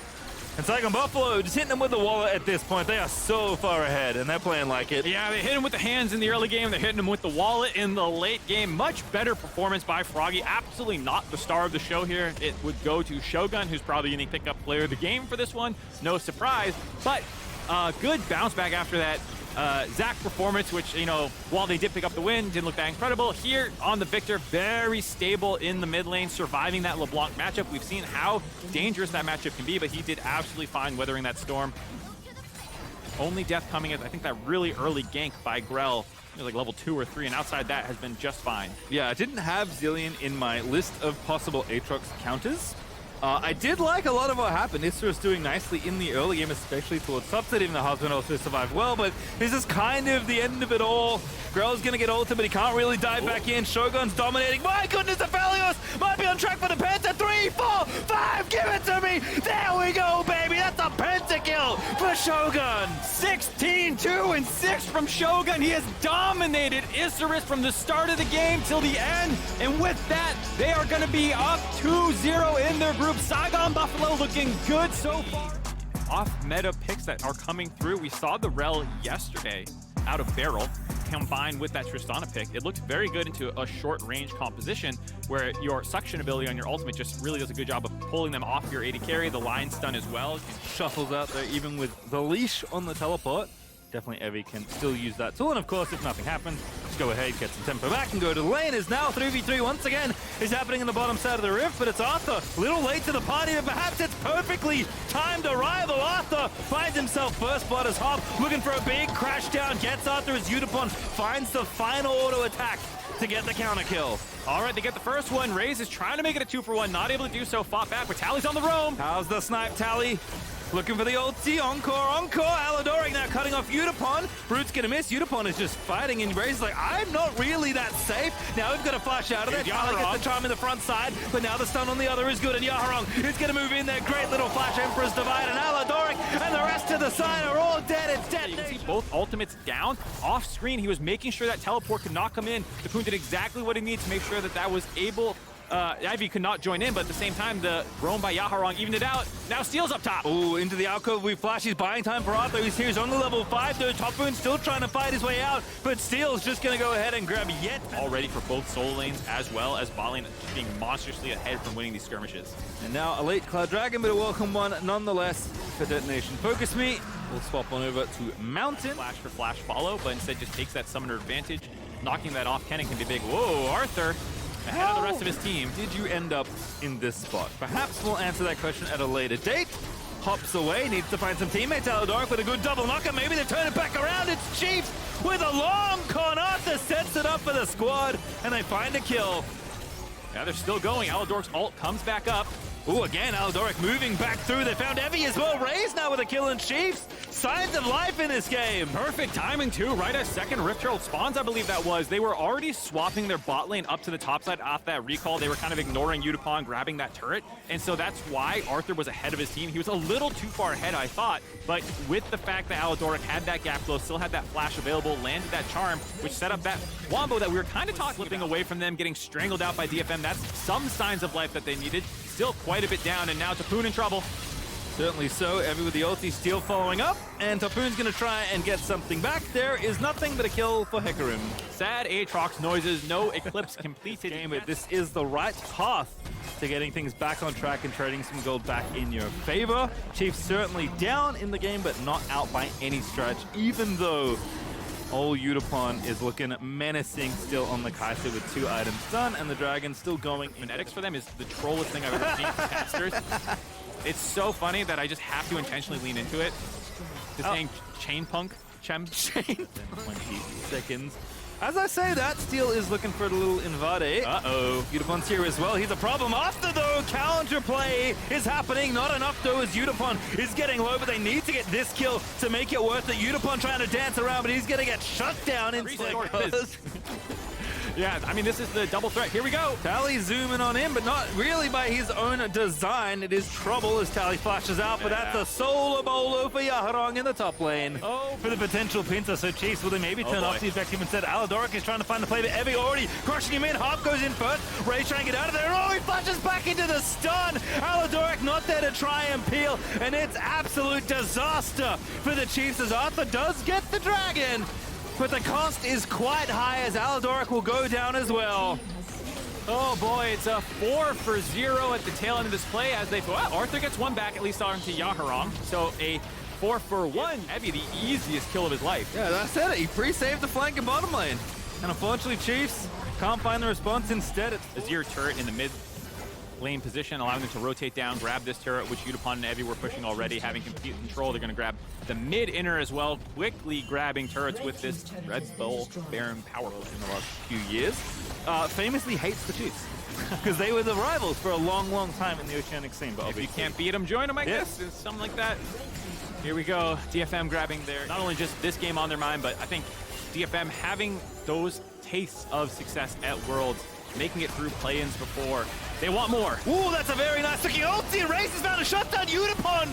And Saigon Buffalo just hitting them with the wallet at this point. They are so far ahead, and they're playing like it. Yeah, they hit him with the hands in the early game. They're hitting him with the wallet in the late game. Much better performance by Froggy. Absolutely not the star of the show here. It would go to Shogun, who's probably going to pick up player of the game for this one. No surprise, but good bounce back after that Zach performance, which, while they did pick up the win, didn't look that incredible. Here on the Victor, very stable in the mid lane, surviving that LeBlanc matchup. We've seen how dangerous that matchup can be, but he did absolutely fine weathering that storm. Only death coming is, I think, that really early gank by Grell. It was like level 2 or 3, and outside that has been just fine. Yeah, I didn't have Zillion in my list of possible Aatrox counters. I did like a lot of what happened. Isurus doing nicely in the early game, especially towards subset. Even the husband also survived well, but this is kind of the end of it all. Grell's gonna get ulted, but he can't really dive back in. Shogun's dominating. My goodness, the Aphelios might be on track for the Penta. 3, 4, 5, give it to me! There we go, baby! That's a pentakill for Shogun! 16, 2, and 6 from Shogun. He has dominated Isurus from the start of the game till the end, and with that, they are gonna be up 2-0 in their group. Saigon Buffalo looking good so far. Off-meta picks that are coming through. We saw the Rel yesterday out of Barrel combined with that Tristana pick. It looked very good into a short-range composition where your suction ability on your ultimate just really does a good job of pulling them off your AD carry. The line stun as well. Shuffles out there even with the leash on the teleport. definitely Evie can still use that tool. And of course, if nothing happens, just go ahead, get some tempo back, and go to the lane. Is now 3v3 once again is happening in the bottom side of the rift, but it's Arthur. A little late to the party, but perhaps it's perfectly timed arrival. Arthur finds himself first blood as Hop, looking for a big crash down, gets Arthur as Udapon finds the final auto attack to get the counter kill. All right, they get the first one. Raze is trying to make it a 2-for-1, not able to do so. Fought back, but Tally's on the roam. How's the snipe, Tally? Looking for the ulti, encore. Aladoric now cutting off Udapon. Brute's gonna miss. Udapon is just fighting, and Raze is like, I'm not really that safe. Now we've got to flash out of there. Tally gets the charm in the front side, but now the stun on the other is good, and Yaharong is gonna move in there. Great little flash, Emperor's Divide, and Aladoric, and the rest of the side are all dead. It's dead. You can see both ultimates down. Off screen, he was making sure that teleport could not come in. Tapoon did exactly what he needed to make sure that that was able. Ivy could not join in, but at the same time, the roam by Yaharong evened it out. Now Steel's up top. Ooh, into the alcove we flash. He's buying time for Arthur. He's here. He's on the level 5, though. Tapoon still trying to fight his way out, but Steel's just going to go ahead and grab yet. Already for both solo lanes as well as bot lane, being monstrously ahead from winning these skirmishes. And now a late Cloud Dragon, but a welcome one nonetheless for Detonation. Focus me. We'll swap on over to Mountain. Flash for flash follow, but instead just takes that summoner advantage. Knocking that off Kennen can be big. Whoa, Arthur. Ahead of the rest of his team. Did you end up in this spot? Perhaps we'll answer that question at a later date. Hops away, needs to find some teammates. Aladoric with a good double knocker. Maybe they turn it back around. It's Chiefs with a long con. Arthur sets it up for the squad, and they find a kill. Yeah, they're still going. Aladoric's ult comes back up. Ooh, again, Aladoric moving back through. They found Evie as well. Raze now with a kill, and Chiefs. Signs of life in this game. Perfect timing, too. Right as second Rift Herald spawns, I believe that was. They were already swapping their bot lane up to the top side off that recall. They were kind of ignoring Udapon grabbing that turret. And so that's why Arthur was ahead of his team. He was a little too far ahead, I thought. But with the fact that Aladoric had that gap close, still had that flash available, landed that charm, which set up that wombo that we were kind of slipping away from them, getting strangled out by DFM. That's some signs of life that they needed. Still quite a bit down, and now Tapoon in trouble. Certainly so. Evie with the ulti, Steel following up, and Tapoon's going to try and get something back. There is nothing but a kill for Hecarim. Sad Aatrox noises, no Eclipse completed. This is the right path to getting things back on track and trading some gold back in your favor. Chiefs certainly down in the game, but not out by any stretch, even though old Udapon is looking menacing still on the Kai'Sa with 2 items done, and the Dragon still going. Manetics for them is the trollest thing I've ever seen from casters. It's so funny that I just have to intentionally lean into it. Just saying chain punk, chain 20 seconds. As I say that, Steel is looking for a little invade. Uh-oh. Udapon's here as well. He's a problem. After, though, counterplay is happening. Not enough, though, as Udapon is getting low, but they need to get this kill to make it worth it. Udapon trying to dance around, but he's going to get shut down in seconds. Yeah, I mean, this is the double threat. Here we go. Tally zooming on in, but not really by his own design. It is trouble as Tally flashes out, but that's a solo bolo for Yaharong in the top lane. Oh, for the potential pincer, so Chiefs will they maybe turn off the effective instead. Aladoric is trying to find the play, but Evie already crushing him in. Hop goes in first. Ray's trying to get out of there. Oh, he flashes back into the stun. Aladoric not there to try and peel, and it's absolute disaster for the Chiefs as Arthur does get the dragon. But the cost is quite high as Aladoric will go down as well. Oh boy, it's a 4-for-0 at the tail end of this play as they... Well, Arthur gets one back, at least onto Yaharong. So a 4-for-1. Evie, the easiest kill of his life. Yeah, that's it. He pre-saved the flank and bottom lane. And unfortunately, Chiefs can't find the response. Instead, it's Azir turret in the mid lane position, allowing them to rotate down, grab this turret, which Udapon and Evie were pushing already, having complete control. They're going to grab the mid inner as well, quickly grabbing turrets with this Red Skull Baron power in the last few years. Famously hates the Chiefs because they were the rivals for a long, long time in the Oceanic scene. But if you can't beat them, join them, I guess. It's something like that. Here we go. DFM grabbing their, not only just this game on their mind, but I think DFM having those tastes of success at Worlds, making it through play-ins before. They want more. Ooh, that's a very nice looking ulti. Race has found a shutdown. Udapon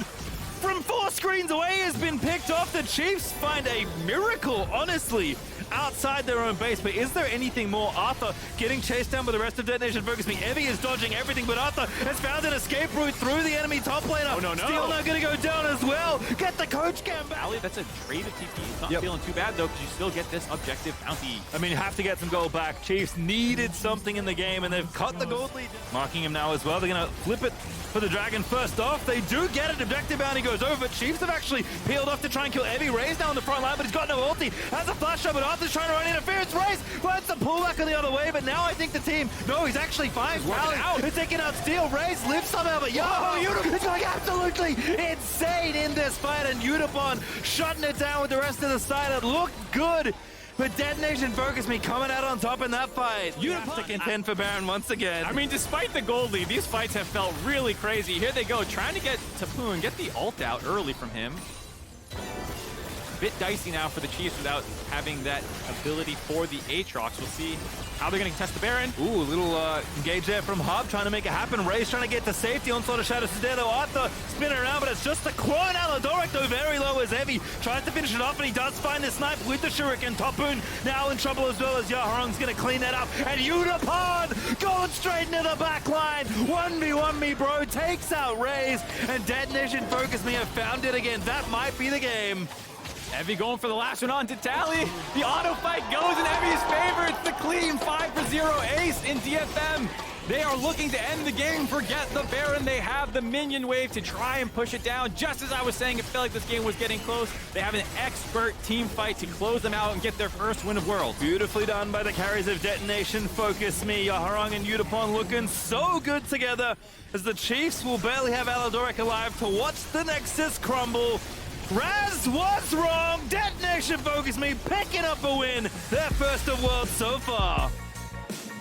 from 4 screens away has been picked off. The Chiefs find a miracle, honestly, outside their own base. But is there anything more? Arthur getting chased down by the rest of Detonation. Focus me. Evie is dodging everything, but Arthur has found an escape route through the enemy top laner. Oh, no. Steel now going to go down as well. Get the coach cam back. Ali, that's a traded TP. Not feeling too bad, though, because you still get this objective bounty. I mean, you have to get some gold back. Chiefs needed something in the game, and they've cut the gold lead. Marking him now as well. They're going to flip it for the Dragon first off. They do get it. Objective bounty goes goes over. Chiefs have actually peeled off to try and kill Evie. Ray's now on the front line, but he's got no ulti. Has a flash shot, but Arthur's trying to run interference. Raze wants to pull back on the other way, but now I think the team, no, he's actually fine. He's taking out Steel. Raze lives somehow, but it's going absolutely insane in this fight, and Unipon shutting it down with the rest of the side. It looked good. But Detonation Focus Me coming out on top in that fight. Unipon to contend for Baron once again. I mean, despite the gold lead, these fights have felt really crazy. Here they go, trying to get Tapoon, get the ult out early from him. A bit dicey now for the Chiefs without having that ability for the Aatrox. We'll see how they're going to test the Baron. Ooh, a little engage there from Hub, trying to make it happen. Ray's trying to get to safety. Onslaught of Shadows is there, though. Arthur spinning around, but it's just a clone. Aladoric, though, very low as Evie tries to finish it off, and he does find the snipe with the Shuriken. Tapoon now in trouble as well, as Yaharong's going to clean that up. And Unipon going straight into the back line. 1v1 me, bro. Takes out Raze, and Detonation Focus Me have found it again. That might be the game. Evie going for the last one on to Tally. The auto fight goes in Evie's favor. It's the clean 5-0 ace in DFM. They are looking to end the game, forget the Baron. They have the minion wave to try and push it down. Just as I was saying, it felt like this game was getting close. They have an expert team fight to close them out and get their first win of Worlds. Beautifully done by the carries of Detonation Focus Me. Yaharong and Unipon looking so good together, as the Chiefs will barely have Aladoric alive to watch the Nexus crumble. Raz was wrong. Detonation Focus Me picking up a win. Their first of Worlds so far.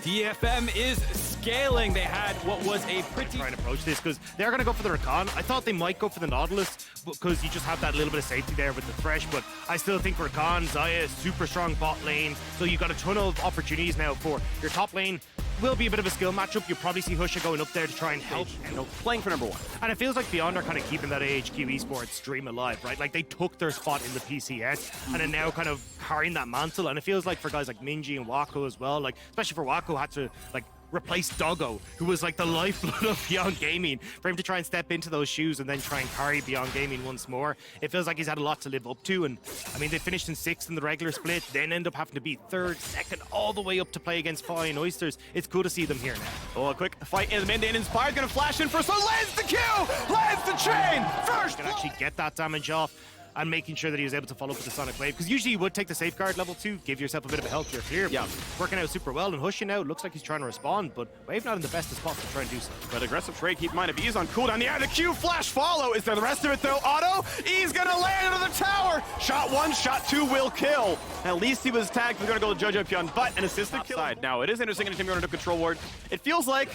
DFM is scaling. They had what was a pretty... Trying to approach this because they're going to go for the Rakan. I thought they might go for the Nautilus because you just have that little bit of safety there with the Thresh, but I still think Rakan, Xayah, super strong bot lane. So you've got a ton of opportunities now for your top lane. Will be a bit of a skill matchup. You'll probably see Husha going up there to try and help. You know, playing for number one. And it feels like Beyond are kind of keeping that AHQ Esports dream alive, right? Like they took their spot in the PCS and are now kind of carrying that mantle. And it feels like for guys like Minji and Wako as well, like especially for Wako, had to like replace Doggo, who was like the lifeblood of Beyond Gaming, for him to try and step into those shoes and then try and carry Beyond Gaming once more. It feels like he's had a lot to live up to, and I mean, they finished in 6th in the regular split, then end up having to be 3rd, 2nd, all the way up to play against Flying Oysters. It's cool to see them here now. Oh, a quick fight in the mid, and Inspired gonna flash in first, so lands the kill! Lands the chain! First! Can actually get that damage off, and making sure that he was able to follow up with the Sonic Wave, because usually you would take the safeguard level 2, give yourself a bit of a health cure here. Yeah. Working out super well, and Husha now looks like he's trying to respond, but Wave not in the best of spots to try and do so. But aggressive trade, keep in mind if E's on cooldown. Yeah, the Q flash follow. Is there the rest of it though? Auto, E's gonna land into the tower. Shot 1, shot 2 will kill. At least he was tagged. We're gonna go to Jojo Pion, but an assisted kill. Now it is interesting anytime you're on a control ward. It feels like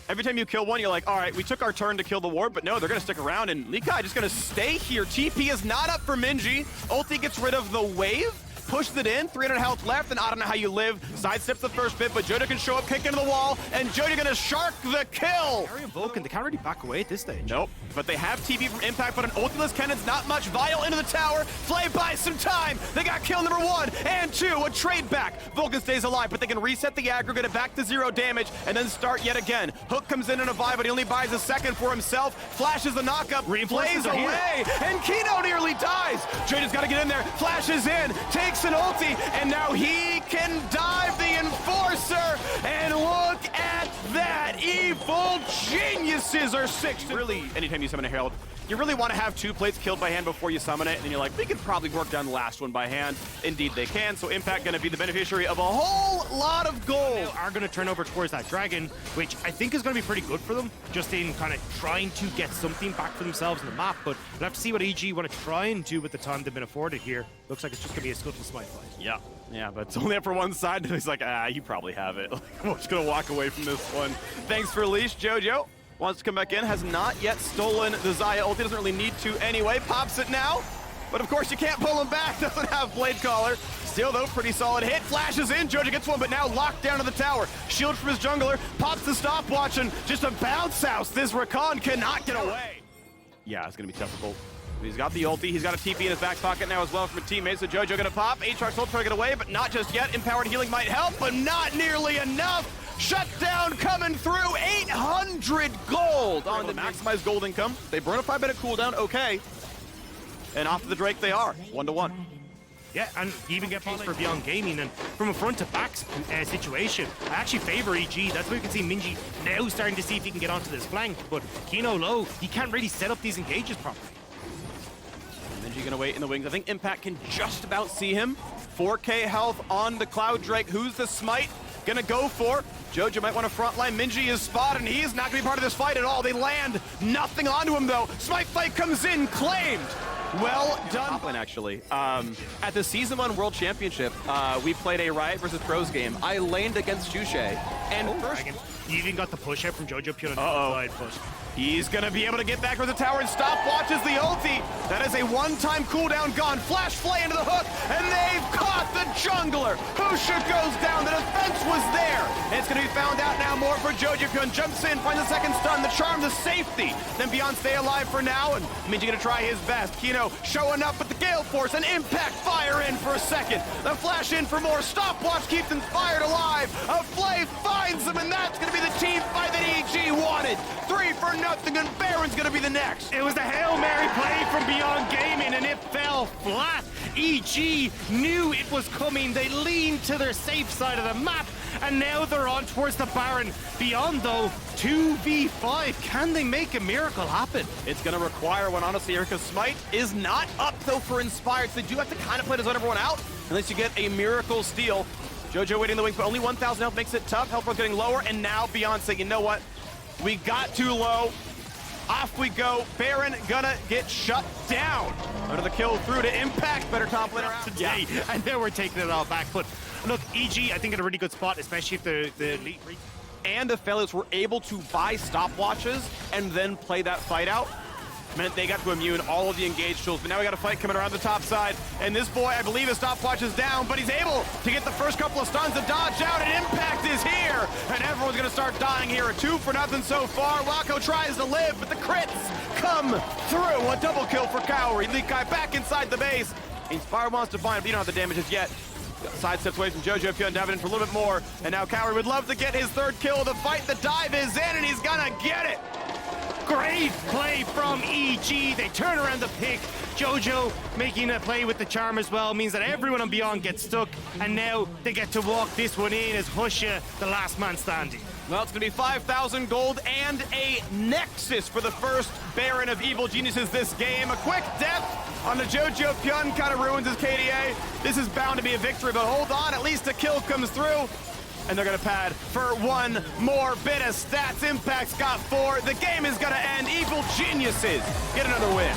every time you kill one, you're like, all right, we took our turn to kill the ward, but no, they're going to stick around, and Likai just going to stay here. TP is not up for Minji. Ulti gets rid of the wave, pushes it in, 300 health left, and I don't know how you live. Sidesteps the first bit, but Jojo can show up, kick into the wall, and Jojo going to shark the kill. Harry and Vulcan, they can't really back away at this stage. Nope, but they have TP from Impact, but an ultiless cannon's not much. Vial into the tower, Flay buys some time. They got kill number 1 and 2, a trade back. Vulcan stays alive, but they can reset the aggro, get it back to 0 damage, and then start yet again. Hook comes in a vibe, but he only buys a second for himself. Flashes the knockup, plays away, and Kino nearly dies. Jojo's got to get in there, flashes in, takes an ulti, and now he can dive the Enforcer, and look at that. Evil geniuses are 6. Really, anytime you summon a Herald, you really want to have 2 plates killed by hand before you summon it, and then you're like, we could probably work down the last one by hand. Indeed they can, so Impact going to be the beneficiary of a whole lot of gold. Are going to turn over towards that dragon, which I think is going to be pretty good for them, just in kind of trying to get something back for themselves in the map, but we'll have to see what EG want to try and do with the time they've been afforded here. Looks like it's just going to be a Scuttle Smite fight. Yeah, but it's only up for one side, and he's like, you probably have it. I'm just going to walk away from this one. Thanks for leash, Jojo. Wants to come back in, has not yet stolen the Xayah ult. He doesn't really need to anyway. Pops it now, but of course you can't pull him back. Doesn't have Blade Caller. Still though, pretty solid hit. Flashes in, Jojo gets one, but now locked down to the tower. Shield from his jungler, pops the stopwatch, and just a bounce house. This Rakan cannot get away. Yeah, it's gonna be difficult. He's got the ulti, he's got a TP in his back pocket now as well from a teammate, so Jojo gonna pop. Aatrox ult trying to get away, but not just yet. Empowered healing might help, but not nearly enough. Shutdown coming through, 800 gold on the maximized gold income. They burn a 5-minute cooldown, okay. And off to the Drake they are, 1-1. Yeah, and you even get points for Beyond Gaming, and from a front-to-back situation, I actually favor EG. That's where you can see Minji now starting to see if he can get onto this flank, but Kino low, he can't really set up these engages properly. BNG gonna wait in the wings. I think Impact can just about see him. 4K health on the Cloud Drake. Who's the smite gonna go for? Jojo might want to frontline. Minji is spotted, and he is not gonna be part of this fight at all. They land nothing onto him though. Smite fight comes in, claimed. Well done. Top lane, actually. At the Season 1 World Championship, we played a Riot versus Pros game. I laned against Juche, and first... You even got the push out from Jojo Pure on the outside push. He's gonna be able to get back for the tower and stopwatches the ulti. That is a one-time cooldown gone. Flash flay into the hook, and they've caught the jungler. Husha goes down. The defense was there. And it's gonna be found out now more for Jojo Pure. Jumps in, finds the second stun, the charm, the safety. Then Beyond stay alive for now, and Minji gonna try his best. Kino showing up with the Gale Force, and Impact fire in for a second. The flash in for more. Stopwatch keeps them fired alive. A flay finds them, and that's gonna be the team fight that EG wanted. 3 for nothing, and Baron's gonna be the next. It was the Hail Mary play from Beyond Gaming, and it fell flat. EG knew it was coming. They leaned to their safe side of the map, and now they're on towards the Baron. Beyond, though, 2v5. Can they make a miracle happen? It's gonna require one, honestly, here, because Smite is not up, though, for Inspired. So they do have to kind of play to zone everyone out, unless you get a miracle steal. Jojo waiting in the wings, but only 1,000 health makes it tough. Health was getting lower, and now Beyond saying, you know what? We got too low. Off we go. Baron gonna get shut down. Under the kill through to Impact. Better top laner out. Today, and then we're taking it all back. But look, EG, I think in a really good spot, especially if the elite. And the Fellas were able to buy stopwatches and then play that fight out. Meant they got to immune all of the engaged tools, but now we got a fight coming around the top side, and this boy, I believe his stopwatch is down, but he's able to get the first couple of stuns to dodge out, and Impact is here, and everyone's gonna start dying here. A 2 for nothing so far. Wako tries to live, but the crits come through. A double kill for Cowrie. Likai back inside the base. Inspire wants to find him, but you don't have the damages yet. Side steps away from Jojo Pure and diving in for a little bit more, and now Cowrie would love to get his third kill of the fight. The dive is in, and he's gonna get it. Great play from EG. They turn around the pick. Jojo making a play with the charm as well means that everyone on Beyond gets stuck, and now they get to walk this one in as Husha, the last man standing. Well, it's going to be 5,000 gold and a Nexus for the first Baron of Evil Geniuses this game. A quick death on the Jojo Pyun kind of ruins his KDA. This is bound to be a victory, but hold on, at least a kill comes through. And they're gonna pad for one more bit of stats. Impact's got 4. The game is gonna end. Evil Geniuses get another win.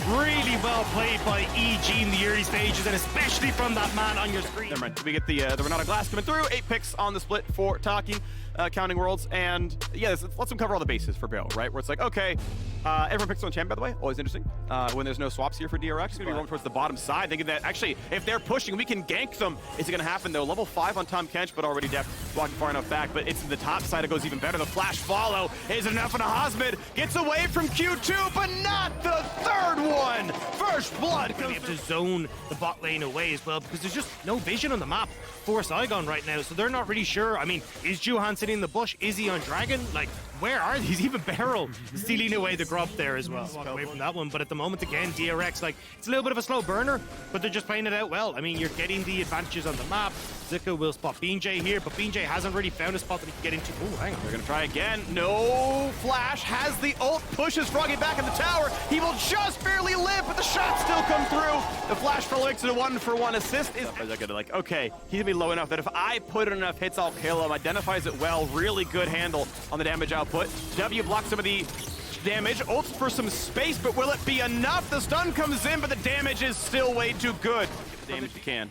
Really well played by EG in the early stages, and especially from that man on your screen. Never mind. We get the Renata Glass coming through. 8 picks on the split for Taki, counting worlds. And yeah, let's cover all the bases for Bill, right? Where it's like, okay, everyone picks on champ, by the way. Always interesting. When there's no swaps here for DRX, it's gonna be rolling towards the bottom side. Thinking that actually, if they're pushing, we can gank them. Is it gonna happen though? Level 5 on Tom Kench, but already def walking far enough back. But it's the top side. It goes even better. The flash follow is enough, and Hosmid gets away from Q2, but not the third one. First blood. They have to zone the bot lane away as well, because there's just no vision on the map for Saigon right now, so they're not really sure. I mean, is Juhan sitting in the bush? Is he on Dragon? Like, where are these? Even Beryl stealing away the grub there as well. Walk away from that one, but at the moment, again, DRX, like, it's a little bit of a slow burner, but they're just playing it out well. I mean, you're getting the advantages on the map. Zika will spot BJ here, but BJ hasn't really found a spot that he can get into. Oh, hang on. They're gonna try again. No flash. Has the ult. Pushes Froggy back in the tower. He will just barely live, but the shots still come through. The flash fellow makes it a 1-for-1 assist. They're gonna like, okay, he's gonna be low enough that if I put in enough hits, I'll kill him. Identifies it well. Really good handle on the damage output. W blocks some of the damage. Ults for some space, but will it be enough? The stun comes in, but the damage is still way too good. Damage you can.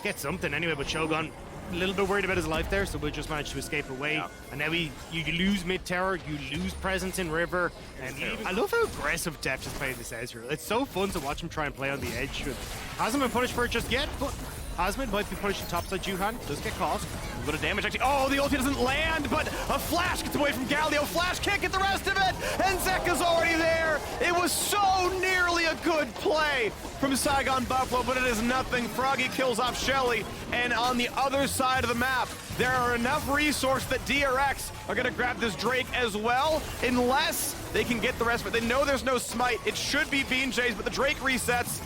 Get something anyway, but Shogun a little bit worried about his life there, so we'll just manage to escape away. Yeah. And now you lose mid tower, you lose presence in river, and I love how aggressive Deft is playing this Ezreal. It's so fun to watch him try and play on the edge. Hasn't been punished for it just yet, but Hosmid might be pushing topside Juhan. Does get caught. A bit of damage actually. Oh, the ulti doesn't land, but a flash gets away from Galio. Flash can't get the rest of it, and Zeka's already there. It was so nearly a good play from Saigon Buffalo, but it is nothing. Froggy kills off Shelly, and on the other side of the map, there are enough resources that DRX are gonna grab this Drake as well, unless they can get the rest of it. They know there's no smite. It should be BJ's, but the Drake resets.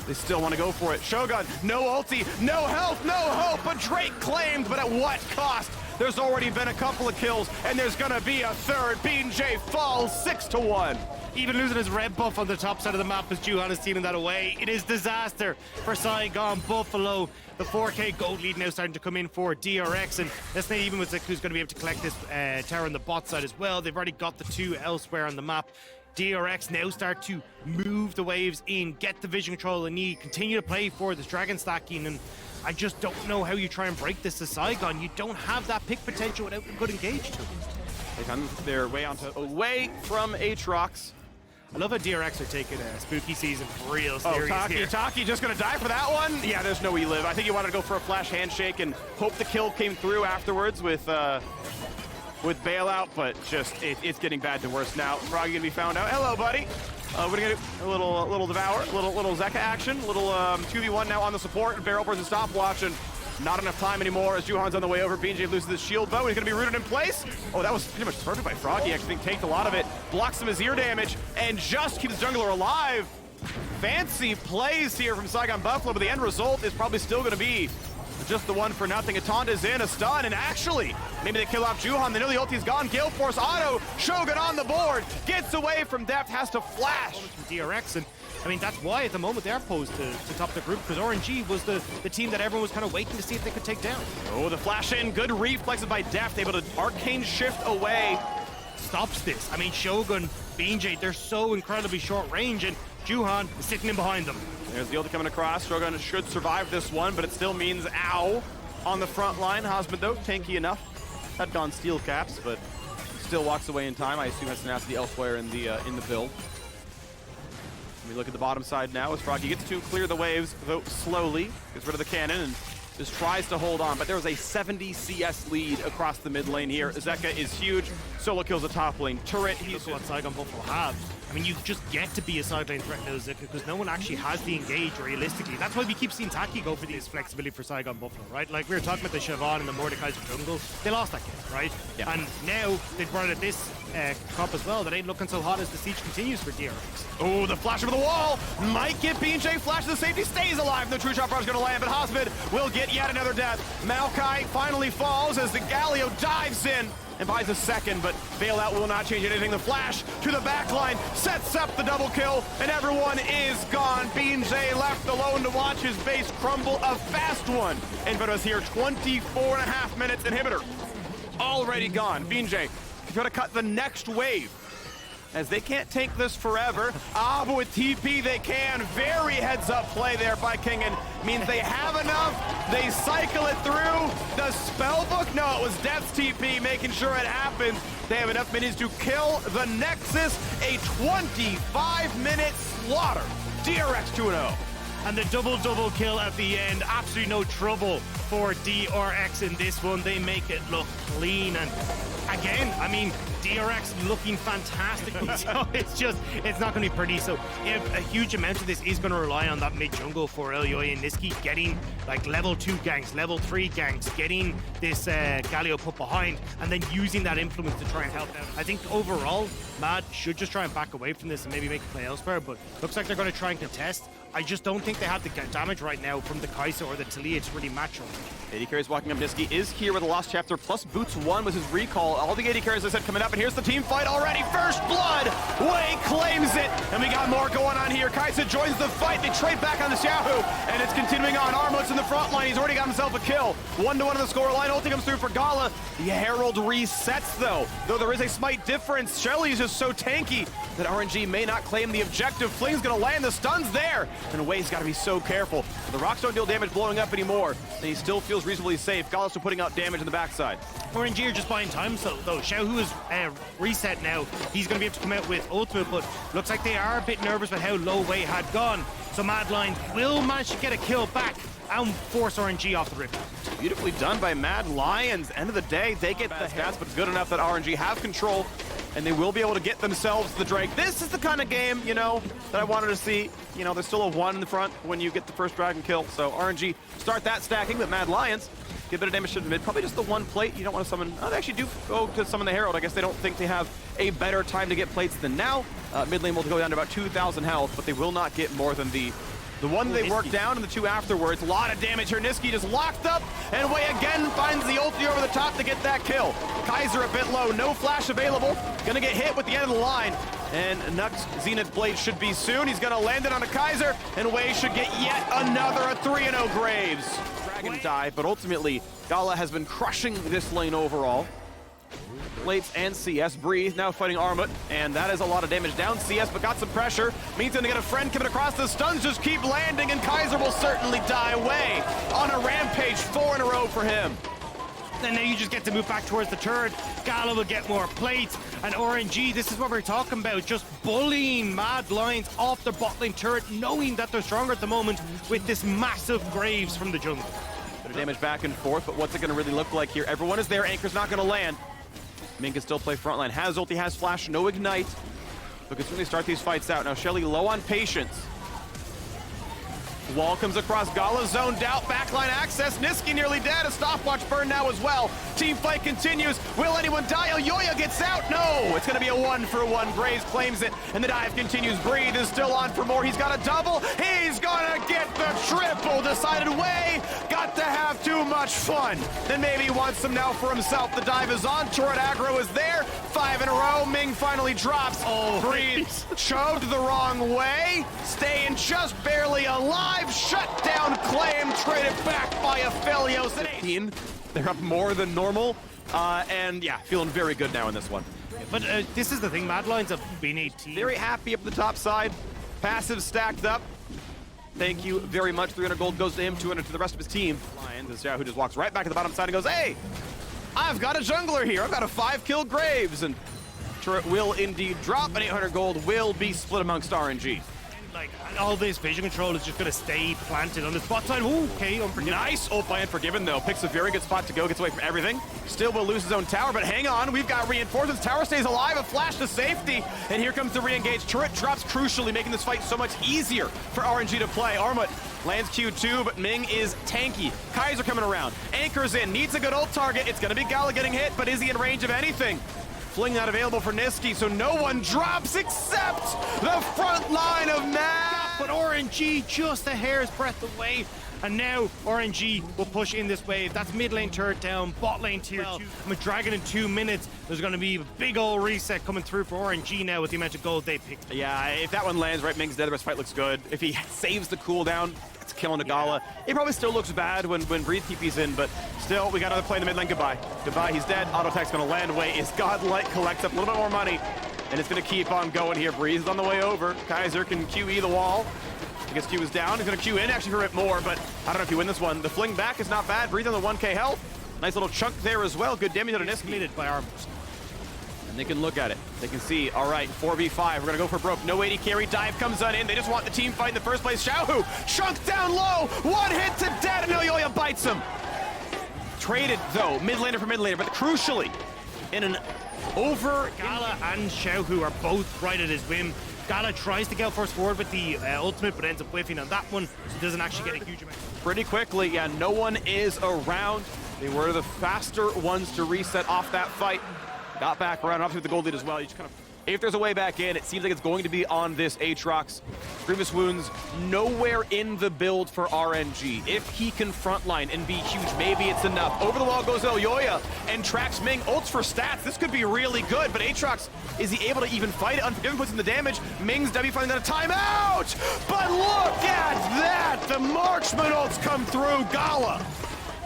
They still want to go for it. Shogun, no ulti, no health, no hope, but Drake claimed, but at what cost? There's already been a couple of kills, and there's gonna be a third. BJ falls 6-1. Even losing his red buff on the top side of the map as Juhan is stealing that away. It is disaster for Saigon Buffalo. The 4K gold lead now starting to come in for DRX, and that's not even who's going to be able to collect this tower on the bot side as well. They've already got the 2 elsewhere on the map. DRX now start to move the waves in, get the vision control they need, continue to play for this dragon stacking, and I just don't know how you try and break this to Saigon. You don't have that pick potential without a good engage to it. They come their way away from Aatrox. I love how DRX are taking a spooky season real serious here. Taki just gonna die for that one? Yeah, there's no E-live. I think he wanted to go for a flash handshake and hope the kill came through afterwards with bailout, but just it's getting bad to worse now. Froggy gonna be found out. Hello, buddy. We're gonna get a little devour, little Zeka action, little 2v1 now on the support. Barrel versus stopwatch, and not enough time anymore as Juhan's on the way over. BJ loses his shield bow. He's gonna be rooted in place. Oh, that was pretty much perfect by Froggy. Actually, takes a lot of it, blocks some of his ear damage, and just keeps the jungler alive. Fancy plays here from Saigon Buffalo, but the end result is probably still gonna be just the 1-0. Atanda's in, a stun, and actually, maybe they kill off Juhan. They know the ulti's gone. Gale Force auto, Shogun on the board, gets away from Deft, has to flash. From DRX, and I mean, that's why at the moment they're posed to top the group, because RNG was the team that everyone was kind of waiting to see if they could take down. Oh, the flash in, good reflexes by Deft, able to arcane shift away. Stops this. I mean, Shogun, BJ, they're so incredibly short range, and Juhan is sitting in behind them. There's the ulti coming across. Shogun should survive this one, but it still means ow on the front line. Hosman, though, tanky enough. Had gone steel caps, but still walks away in time. I assume has tenacity elsewhere in the build. We look at the bottom side now as Froggy gets to clear the waves, though slowly. Gets rid of the cannon and just tries to hold on, but there was a 70 CS lead across the mid lane here. Zeka is huge. Solo kills the top lane. Turret, he's what Saigon Buffalo have. I mean, you just get to be a side lane threat now, Zeka, because no one actually has the engage realistically. That's why we keep seeing Taki go for this flexibility for Saigon Buffalo, right? Like we were talking about the Siobhan and the Mordekaiser jungle. They lost that game, right? Yeah. And now they've brought it this cup as well. That ain't looking so hot as the siege continues for DRX. Oh, the flash over the wall might get BJ. Flash to the safety, stays alive. The true shot bar's gonna land, but Hosmid will get yet another death. Maokai finally falls as the Galio dives in and buys a second, but bailout will not change anything. The flash to the back line sets up the double kill, and everyone is gone. BJ left alone to watch his base crumble. A fast one. Invitos here, 24.5 minutes. Inhibitor already gone. BJ gonna cut the next wave, as they can't take this forever. But with TP they can. Very heads-up play there by Kingen. Means they have enough. They cycle it through. The spellbook? No, it was Death's TP, making sure it happens. They have enough minions to kill the Nexus. A 25-minute slaughter. DRX 2-0. And the double kill at the end. Absolutely no trouble for DRX in this one. They make it look clean. And again, I mean, DRX looking fantastic. So it's not going to be pretty. So if a huge amount of this is going to rely on that mid jungle for Elyoy and Niski getting like level 2 ganks, level 3 ganks, getting this Galio put behind, and then using that influence to try and help them. I think overall, Mad should just try and back away from this and maybe make a play elsewhere, but looks like they're going to try and contest. I just don't think they have the damage right now from the Kai'Sa or the Taliyah to really match them. AD carries walking up. Niski is here with a lost chapter, plus Boots 1 was his recall. All the AD carries, as I said, coming up, and here's the team fight already. First blood, Wei claims it, and we got more going on here. Kai'Sa joins the fight. They trade back on the Xiaohu, and it's continuing on. Armlet's in the front line. He's already got himself a kill. 1-1 in the score line. Ulti comes through for Gala. The Herald resets, though there is a smite difference. Shelly is just so tanky that RNG may not claim the objective. Fling's gonna land. The stun's there, and Wei's got to be so careful. The rocks don't deal damage blowing up anymore, and he still feels reasonably safe. Gala's still putting out damage in the backside. RNG are just buying time, so though Xiaohu is reset now. He's going to be able to come out with ultimate, but looks like they are a bit nervous with how low Wei had gone. So Mad Lions will manage to get a kill back and force RNG off the rip. Beautifully done by Mad Lions. End of the day, they get the stats, but good enough that RNG have control, and they will be able to get themselves the Drake. This is the kind of game, you know, that I wanted to see. You know, there's still a 1 in the front when you get the first dragon kill. So RNG start that stacking, but Mad Lions get a bit of damage to the mid. Probably just the 1 plate. You don't want to summon. Oh, they actually do go to summon the Herald. I guess they don't think they have a better time to get plates than now. Mid lane will go down to about 2,000 health, but they will not get more than the The one they worked down and the two afterwards. A lot of damage here. Niski just locked up, and Wei again finds the ulti over the top to get that kill. Kaiser a bit low, no flash available. Gonna get hit with the end of the line. And Nux Zenith Blade should be soon. He's gonna land it on a Kaiser, and Wei should get yet another 3-0 Graves. Dragon dive, but ultimately, Gala has been crushing this lane overall. Plates and CS. Breathe now fighting Armut, and that is a lot of damage down. CS, but got some pressure. Means gonna get a friend coming across. The stuns just keep landing, and Kaiser will certainly die away on a rampage. 4 in a row for him. And now you just get to move back towards the turret. Gala will get more plates, and RNG, this is what we're talking about, just bullying Mad Lions off their bot lane turret, knowing that they're stronger at the moment with this massive Graves from the jungle. Bit of damage back and forth, but what's it gonna really look like here? Everyone is there, Anchor's not gonna land. Ming can still play frontline, has ulti, has flash, no ignite. But can certainly start these fights out. Now Shelly low on patience. Wall comes across, Gala zoned out, backline access, Niski nearly dead, a stopwatch burn now as well. Team fight continues, will anyone die? Yoya gets out, no! It's gonna be a 1-for-1, Graves claims it, and the dive continues. Breathe is still on for more, he's got a double, he's gonna get the triple, decided Wei, got to have too much fun. Then maybe he wants some now for himself, the dive is on, turret aggro is there, 5 in a row, Ming finally drops. Breathe, shoved the wrong way, staying just barely alive. Shut down claim, traded back by Aphelios. 18, they're up more than normal, and yeah, feeling very good now in this one. But this is the thing, Mad Lions have been a team. Very happy up the top side, passive stacked up. Thank you very much. 300 gold goes to him, 200 to the rest of his team. Lions is who just walks right back to the bottom side and goes, hey, I've got a jungler here. I've got a 5-kill Graves, and turret will indeed drop, and 800 gold will be split amongst RNG. Like, and all this vision control is just going to stay planted on the spot side. Ooh, okay, Unforgiven. Nice ult by Unforgiven, though. Picks a very good spot to go, gets away from everything. Still will lose his own tower, but hang on. We've got reinforcements. Tower stays alive, a flash to safety. And here comes the re-engage. Turret drops crucially, making this fight so much easier for RNG to play. Armut lands Q2, but Ming is tanky. Kaiser coming around. Anchors in, needs a good ult target. It's going to be Gala getting hit, but is he in range of anything? Fling not available for Niski, so no one drops except the front line of Mad. But RNG just a hair's breadth away, and now RNG will push in this wave. That's mid lane turret down, bot lane tier 2. With Dragon in 2 minutes, there's going to be a big old reset coming through for RNG now with the amount of gold they picked. Yeah, if that one lands, right, Ming's dead, the rest of the fight looks good. If he saves the cooldown, it's killing Gala. It probably still looks bad when Breathe TP's in, but still, we got another play in the mid lane. Goodbye. Goodbye, he's dead. Auto attack's going to land. Wei is godlike, collects up a little bit more money, and it's going to keep on going here. Breathe is on the way over. Kaiser can QE the wall. I guess Q is down. He's going to Q in actually for a bit more, but I don't know if you win this one. The fling back is not bad. Breathe on the 1k health. Nice little chunk there as well. Good damage on Niski. Committed by Armut. And they can look at it. They can see, all right, 4v5. We're going to go for broke. No 80 carry. Dive comes on in. They just want the team fight in the first place. Xiaohu chunked down low. One hit to dead, and Yoya bites him. Traded, though, mid laner for mid laner, but crucially, in an over... Gala and Xiaohu are both right at his whim. Gala tries to get force forward with the ultimate, but ends up whiffing on that one, so doesn't actually get a huge amount. Pretty quickly, yeah, no one is around. They were the faster ones to reset off that fight. Got back around, obviously with the gold lead as well. You just kind of, if there's a way back in, it seems like it's going to be on this Aatrox. Grievous Wounds, nowhere in the build for RNG. If he can frontline and be huge, maybe it's enough. Over the wall goes Yoya and tracks Ming. Ults for stats, this could be really good, but Aatrox, is he able to even fight it? Unforgiven puts in the damage. Ming's W finally got a timeout! But look at that! The marksman ults come through. Gala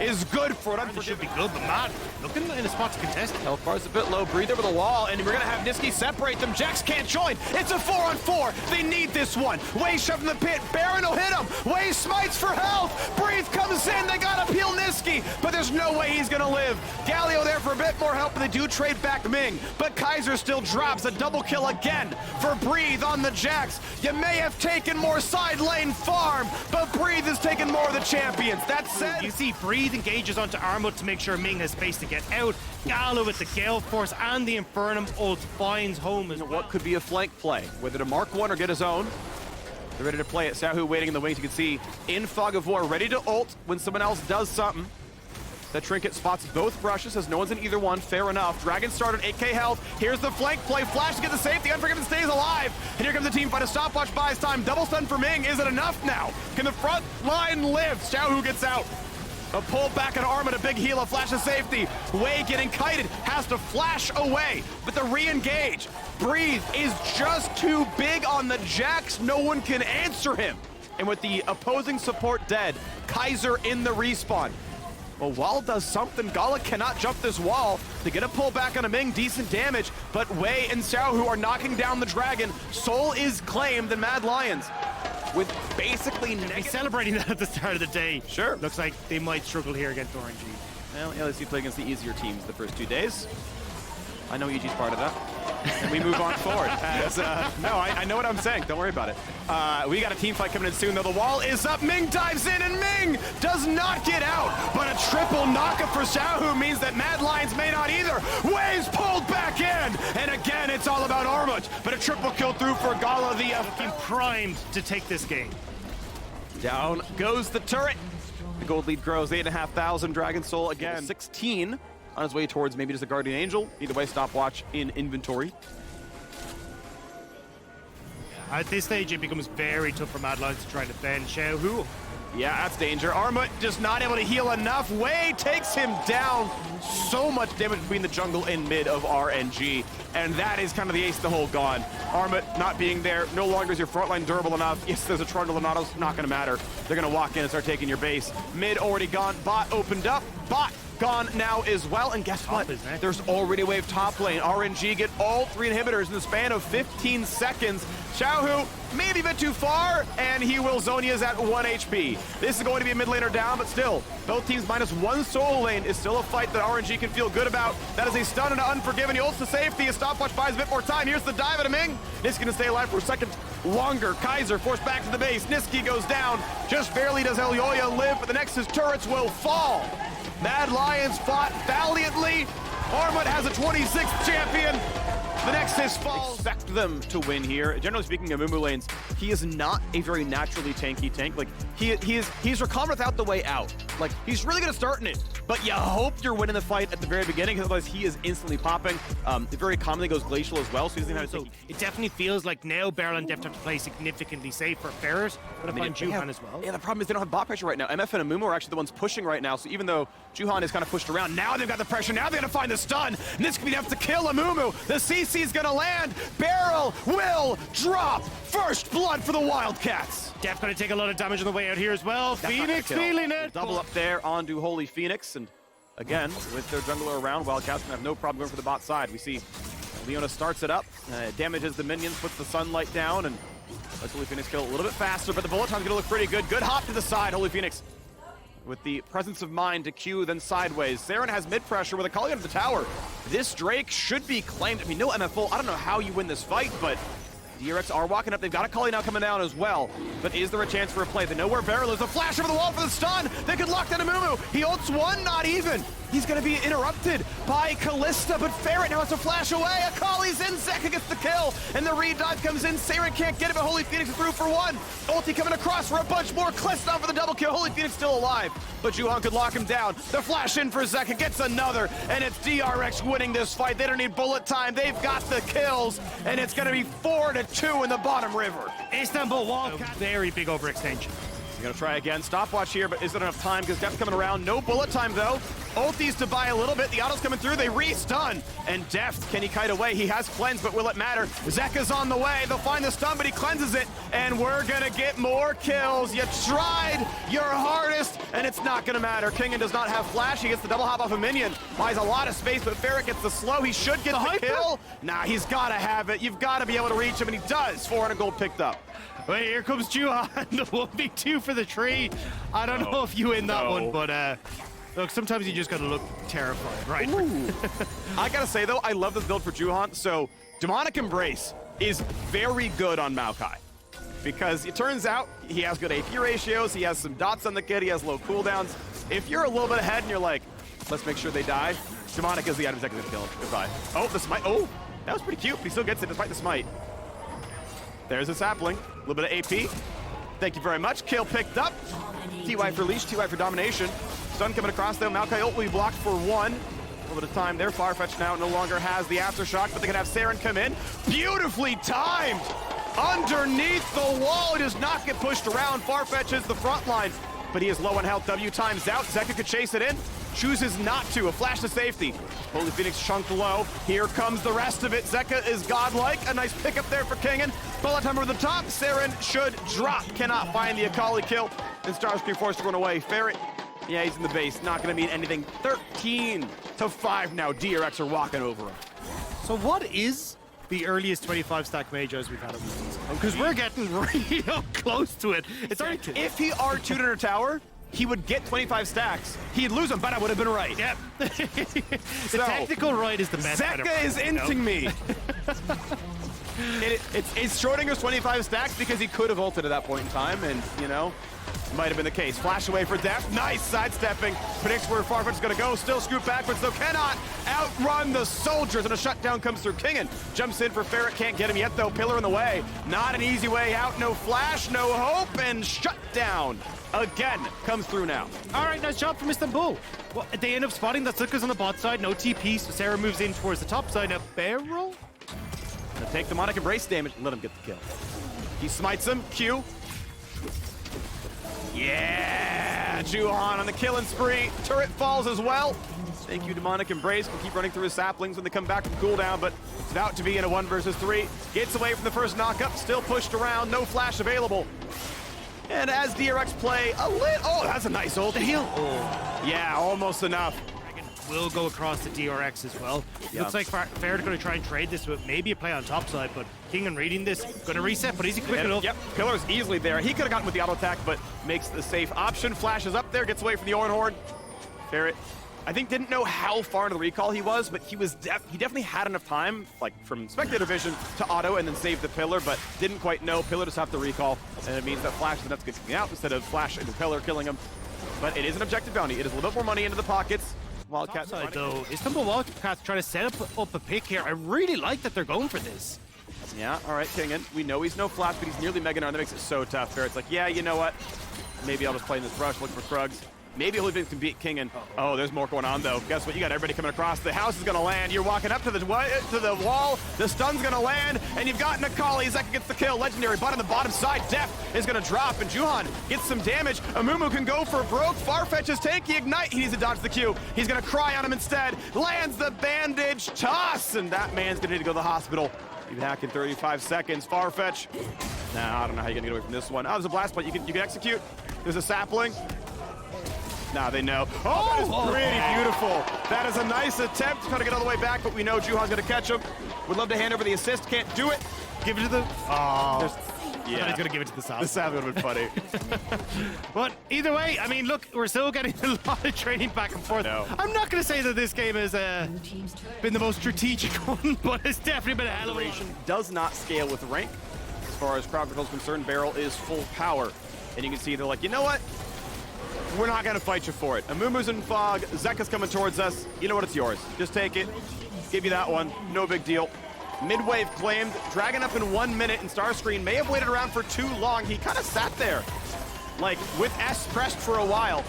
is good for it. It should be good, but Mad looking in a spot to contest. Health bar's a bit low. Breathe over the wall, and we're gonna have Niski separate them. Jax can't join. It's a 4-on-4. They need this one. Wei shoved in the pit. Baron will hit him. Wei smites for health. Breathe comes in. They gotta peel Niski, but there's no way he's gonna live. Galio there for a bit more help, but they do trade back Ming. But Kaiser still drops a double kill again for Breathe on the Jax. You may have taken more side lane farm, but Breathe is taking more of the champions. That said, you see Breathe engages onto Armut to make sure Ming has space to get out. Gala with the Gale Force and the Infernum ult finds home as well. What could be a flank play? Whether to mark one or get his own. They're ready to play it. Sahu waiting in the wings. You can see in Fog of War, ready to ult when someone else does something. The Trinket spots both brushes, as no one's in either one. Fair enough. Dragon started 8k health. Here's the flank play. Flash to get the safety. Unforgiven stays alive. And here comes the team fight. A stopwatch buys time. Double stun for Ming. Is it enough now? Can the front line live? Xiaohu gets out. A pull back on Armut, a big heal, a flash of safety. Wei getting kited, has to flash away, but the re-engage. Breathe is just too big on the Jax. No one can answer him. And with the opposing support dead, Kaiser in the respawn. Well, Wall does something. Gala cannot jump this wall. They get a pull back on a Ming, decent damage, but Wei and Xiaohu are knocking down the Dragon. Soul is claimed, and Mad Lions with basically He's celebrating that at the start of the day. Sure. Looks like they might struggle here against RNG. Well, LSU play against the easier teams the first 2 days. I know EG's part of that. And we move on forward. As, no, I know what I'm saying. Don't worry about it. We got a team fight coming in soon, though. The wall is up. Ming dives in, and Ming does not get out. But a triple knockup for Xiaohu means that Mad Lions may not either. Wei's pulled back in. And again, it's all about Armut. But a triple kill through for Gala, the Looking primed to take this game. Down goes the turret. The gold lead grows. 8,500. Dragon Soul again. 16 on his way towards maybe just a Guardian Angel. Either way, stopwatch in inventory. At this stage, it becomes very tough for Mad Lions to try to defend Xiaohu. Yeah, that's danger. Armut just not able to heal enough. Wei takes him down. So much damage between the jungle and mid of RNG. And that is kind of the ace of the hole gone. Armut not being there. No longer is your frontline durable enough. Yes, there's a trundle and auto's not going to matter. They're going to walk in and start taking your base. Mid already gone. Bot opened up. Bot gone now as well. And guess what? There's already a wave top lane. RNG get all 3 inhibitors in the span of 15 seconds. Xiaohu maybe a bit too far, and he will Zonia's at 1 HP. This is going to be a mid laner down, but still, both teams -1 solo lane is still a fight that RNG can feel good about. That is a stun and an Unforgiven. He ults to safety. A stopwatch buys a bit more time. Here's the dive at Ming. Niski can stay alive for a second longer. Kaiser forced back to the base. Niski goes down. Just barely does Elyoya live, but the Nexus turrets will fall. Mad Lions fought valiantly. Armut has a 26th champion. The Nexus falls. Expect them to win here. Generally speaking, Amumu lanes, he is not a very naturally tanky tank. Like, he's recovered without the way out. Like, he's really good at starting it, but you hope you're winning the fight at the very beginning, because otherwise he is instantly popping. It very commonly goes glacial as well, so he doesn't have to take. It definitely feels like now Beryl and Deft have to play significantly safer. Ferret, but I find Juhan as well. Yeah, the problem is they don't have bot pressure right now. MF and Amumu are actually the ones pushing right now, so even though Juhan is kind of pushed around, now they've got the pressure, now they're gonna find the stun, and this could be enough to kill Amumu. The CC is gonna land. Beryl will drop. First blood for the Wildcats. Def gonna take a lot of damage on the way out here as well. Phoenix feeling it. Double up there onto Holy Phoenix, and again, with their jungler around, Wildcats gonna have no problem going for the bot side. We see Leona starts it up, damages the minions, puts the sunlight down, and lets Holy Phoenix kill a little bit faster, but the bullet time's gonna look pretty good. Good hop to the side, Holy Phoenix with the presence of mind to Q, then sideways. Saren has mid pressure with a calling into the tower. This Drake should be claimed. I mean, no MF ult. I don't know how you win this fight, but DRX are walking up. They've got a Kali now coming down as well. But is there a chance for a play? They know where Beryl is. A flash over the wall for the stun. They could lock down Amumu. He ults one, not even. He's going to be interrupted by Kalista, but Ferret now has to flash away. Akali's in. Zeka gets the kill, and the re-dive comes in. Saren can't get it, but Holy Phoenix is through for one. Ulti coming across for a bunch more. Kalista for the double kill. Holy Phoenix still alive, but Juhan could lock him down. The flash in for Zeka gets another, and it's DRX winning this fight. They don't need bullet time. They've got the kills, and it's going to be 4-2 in the bottom river. Istanbul Wildcat. Very big overextension. He's gonna try again. Stopwatch here, but is there enough time? Because Deft's coming around. No bullet time though. Ultis to buy a little bit. The auto's coming through. They re-stun. And Deft, can he kite away? He has cleanse, but will it matter? Zeka's on the way. They'll find the stun, but he cleanses it. And we're gonna get more kills. You tried your hardest, and it's not gonna matter. Kingen does not have flash. He gets the double hop off a minion. Buys a lot of space, but Ferret gets the slow. He should get the kill. Nah, he's gotta have it. You've gotta be able to reach him, and he does. 400 gold picked up. Wait, here comes Juhan, the 1v2 for the tree. I don't know if you win that one, but look, sometimes you just gotta look terrified, right? I gotta say though, I love this build for Juhan. So, Demonic Embrace is very good on Maokai, because it turns out he has good AP ratios, he has some dots on the kid, he has low cooldowns. If you're a little bit ahead and you're like, let's make sure they die, Demonic is the item that's gonna kill him. Goodbye. Oh, the smite. Oh, that was pretty cute, but he still gets it despite the smite. There's a sapling. A little bit of AP. Thank you very much. Kill picked up. TY for leash, TY for domination. Stun coming across though. Maokai ult will be blocked for one. A little bit of time there. Farfetch now no longer has the aftershock, but they can have Saren come in. Beautifully timed! Underneath the wall, he does not get pushed around. Farfetch is the front line, but he is low on health. W times out. Zeka could chase it in. Chooses not to. A flash to safety. Holy Phoenix chunked low. Here comes the rest of it. Zeka is godlike. A nice pickup there for Kingen. Bullet Hummer over the top. Saren should drop. Cannot find the Akali kill. And Starscream forced to run away. Ferret, yeah, he's in the base. Not going to mean anything. 13-5 now. DRX are walking over him. So what is the earliest 25 stack majors we've had of this season? Because we're getting really close to it. It's already If he R2'd in her tower, he would get 25 stacks. He'd lose them, but I would have been right. Yep. The technical right is the best. Zeka is inting me. It's Schrodinger's 25 stacks because he could have ulted at that point in time, and, you know, might have been the case. Flash away for death. Nice sidestepping. Predicts where Farfetch is going to go. Still scoop backwards, though. Cannot outrun the soldiers. And a shutdown comes through. Kingen jumps in for Ferret. Can't get him yet, though. Pillar in the way. Not an easy way out. No flash, no hope, and shutdown again comes through now. All right, nice job from Istanbul. Well, they end up spotting that Zuka's on the bot side. No TP, so Sarah moves in towards the top side. A barrel? Gonna take demonic embrace damage and let him get the kill. He smites him. Q. Yeah, Juhan on the killing spree. Turret falls as well. Thank you, demonic embrace. Can keep running through his saplings when they come back from cooldown, but it's about to be in a 1 versus 3. Gets away from the first knockup. Still pushed around. No flash available. And as DRX play a little, oh, that's a nice ult. Heal. Oh. Yeah, almost enough. Will go across the DRX as well. Looks like Ferret going to try and trade this with maybe a play on top side, but Kingen reading this, going to reset, but is he quick enough? Yep, Pillar's easily there. He could have gotten with the auto attack, but makes the safe option. Flashes up there, gets away from the Orin Horde. Ferret, I think, didn't know how far into the recall he was, but he definitely had enough time, like from spectator vision, to auto and then save the Pillar, but didn't quite know. Pillar just have to recall, and it means that Flash is enough to get something out instead of Flash into Pillar killing him. But it is an objective bounty. It is a little bit more money into the pockets. Wildcat side though, Istanbul Wildcats trying to set up a pick here. I really like that they're going for this. Yeah, all right, Kingen. We know he's no flash, but he's nearly Mega Narn. That makes it so tough. Ferret's like, yeah, you know what? Maybe I'll just play in this rush, look for Krugs. Maybe Holy Phoenix can beat Kingen. Oh, there's more going on though. Guess what? You got everybody coming across. The house is gonna land. You're walking up to the wall. The stun's gonna land, and you've got Akali. Zeka gets the kill. Legendary, but on the bottom side, Def is gonna drop, and Juhan gets some damage. Amumu can go for broke. Farfetch is tanky. Ignite. He needs to dodge the Q. He's gonna cry on him instead. Lands the bandage toss, and that man's gonna need to go to the hospital. He's back in 35 seconds. Farfetch. Nah, I don't know how you're gonna get away from this one. Oh, there's a blast point. You can execute. There's a sapling. Nah, they know. Oh, that is pretty beautiful. That is a nice attempt to try to get all the way back, but we know Juhan's gonna catch him. Would love to hand over the assist, can't do it. Give it to the... Oh. Yeah. He's gonna give it to the Sav. The Sav would have been funny. But either way, I mean, look, we're still getting a lot of training back and forth. No. I'm not gonna say that this game has been the most strategic one, but it's definitely been a hell of a one. Does not scale with rank. As far as crowd control is concerned, Barrel is full power. And you can see they're like, you know what? We're not gonna fight you for it. Amumu's in fog, Zeka's coming towards us. You know what, it's yours. Just take it. Give you that one, no big deal. Mid-wave claimed, Dragon up in 1 minute, and Starscream may have waited around for too long. He kind of sat there, like with S pressed for a while.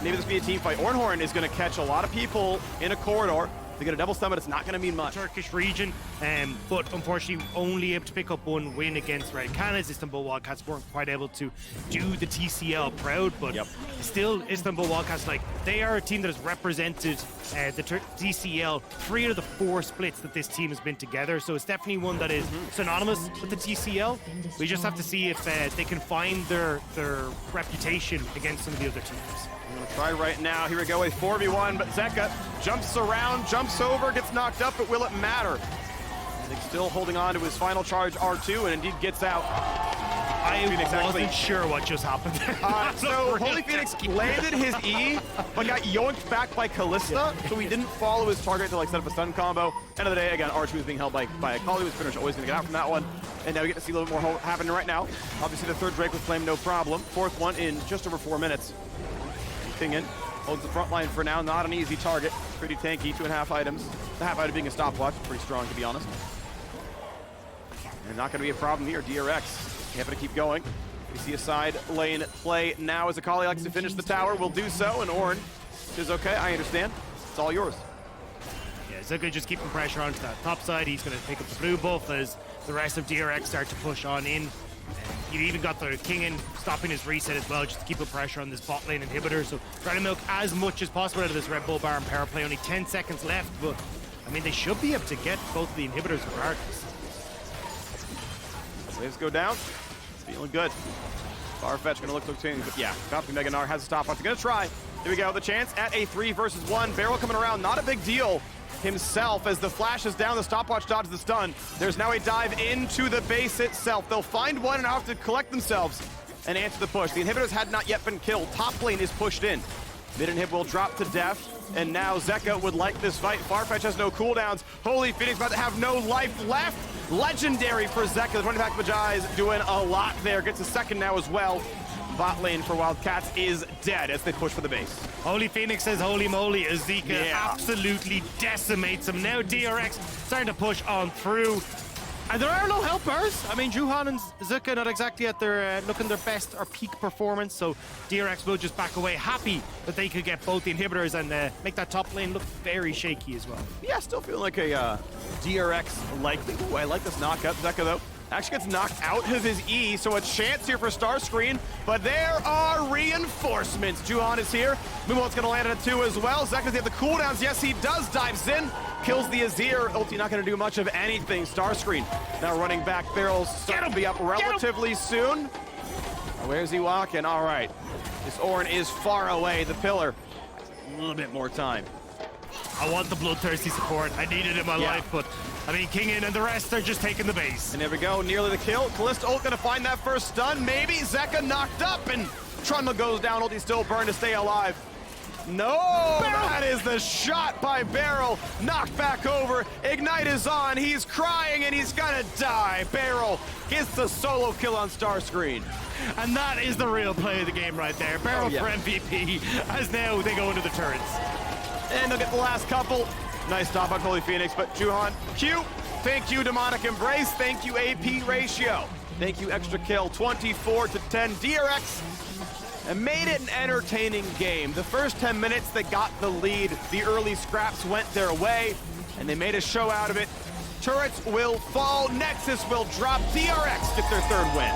Maybe this will be a team fight. Ornhorn is gonna catch a lot of people in a corridor. They get a double stun, but it's not going to mean much. Turkish region, but unfortunately only able to pick up one win against Red Cannons. Istanbul Wildcats weren't quite able to do the TCL proud, but still Istanbul Wildcats, like, they are a team that has represented the TCL 3 out of the 4 splits that this team has been together, so it's definitely one that is synonymous with the TCL. We just have to see if they can find their reputation against some of the other teams. I'm gonna try right now. Here we go, a 4v1, but Zeka jumps around, jumps over, gets knocked up, but will it matter? He's still holding on to his final charge, R2, and indeed gets out. I wasn't sure what just happened there. So Holy Phoenix landed his E, but got yoinked back by Callista, so he didn't follow his target to like set up a stun combo. End of the day, again, R2 is being held by Akali, who's pretty much always gonna get out from that one. And now we get to see a little bit more happening right now. Obviously the third Drake was claimed, no problem. Fourth one in just over 4 minutes. Kingen holds the front line for now, not an easy target. Pretty tanky, 2.5 items. The half item being a stopwatch, pretty strong to be honest. And not gonna be a problem here, DRX. Happy to keep going. We see a side lane play now as Akali likes to finish the tower, will do so, and Ornn It's okay, I understand. It's all yours. Yeah, Zuka just keeping pressure onto that top side. He's going to pick up the blue buff as the rest of DRX start to push on in. You even got the King in stopping his reset as well, just to keep the pressure on this bot lane inhibitor. So trying to milk as much as possible out of this Red Bull bar and power play. Only 10 seconds left, but I mean, they should be able to get both the inhibitors regardless. Waves go down. It's feeling good. Farfetch gonna look to change, but yeah, Copy Mega Gnar has a stopwatch. They're gonna try. Here we go, the chance at a 3 versus 1. Barrel coming around, not a big deal himself as the flash is down, the stopwatch dodges the stun. There's now a dive into the base itself. They'll find one and have to collect themselves and answer the push. The inhibitors had not yet been killed. Top lane is pushed in. Mid inhib will drop to death, and now Zeka would like this fight. Farfetch has no cooldowns. Holy Phoenix about to have no life left. Legendary for Zeka. The 20-pack Magi is doing a lot there. Gets a second now as well. Bot lane for Wildcats is dead as they push for the base. Holy Phoenix says holy moly as Zeka absolutely decimates him. Now DRX starting to push on through. And there are no helpers. I mean, Juhan and Zuka not exactly at their looking their best or peak performance, so DRX will just back away, happy that they could get both the inhibitors and make that top lane look very shaky as well. Yeah, still feeling like a DRX likely. Ooh, I like this knockup. Zeka, though, actually gets knocked out of his E, so a chance here for Starscreen, but there are reinforcements. Juhan is here. Moonwalt's gonna land at a 2 as well. Zeka's gonna have the cooldowns. Yes, he does. Dives in, kills the Azir. Ulti not gonna do much of anything. Starscreen now running back. Barrels starting to be up relatively soon. Where's he walking? All right. This Ornn is far away. The pillar has a little bit more time. I want the bloodthirsty support. I need it in my life, but I mean, King in and the rest are just taking the base. And there we go, nearly the kill. Kalista ult gonna find that first stun, maybe. Zeka knocked up, and Trundle goes down. Ulti still burned to stay alive. No, that is the shot by Barrel. Knocked back over. Ignite is on. He's crying, and he's gonna die. Barrel gets the solo kill on Starscreen. And that is the real play of the game right there. Barrel for MVP, as now they go into the turrets. And they'll get the last couple. Nice stop on Holy Phoenix, but Juhan, Q, thank you, Demonic Embrace, thank you, AP Ratio, thank you, Extra Kill, 24-10, DRX, and made it an entertaining game. The first 10 minutes, they got the lead. The early scraps went their way, and they made a show out of it. Turrets will fall, Nexus will drop, DRX get their third win.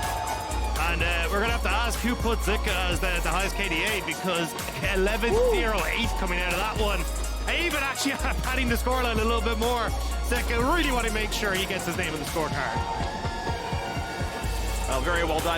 And we're going to have to ask who put Zika as the highest KDA, because 11-0-8 coming out of that one. I even actually padding the scoreline a little bit more. Zika really want to make sure he gets his name on the scorecard. Well, very well done.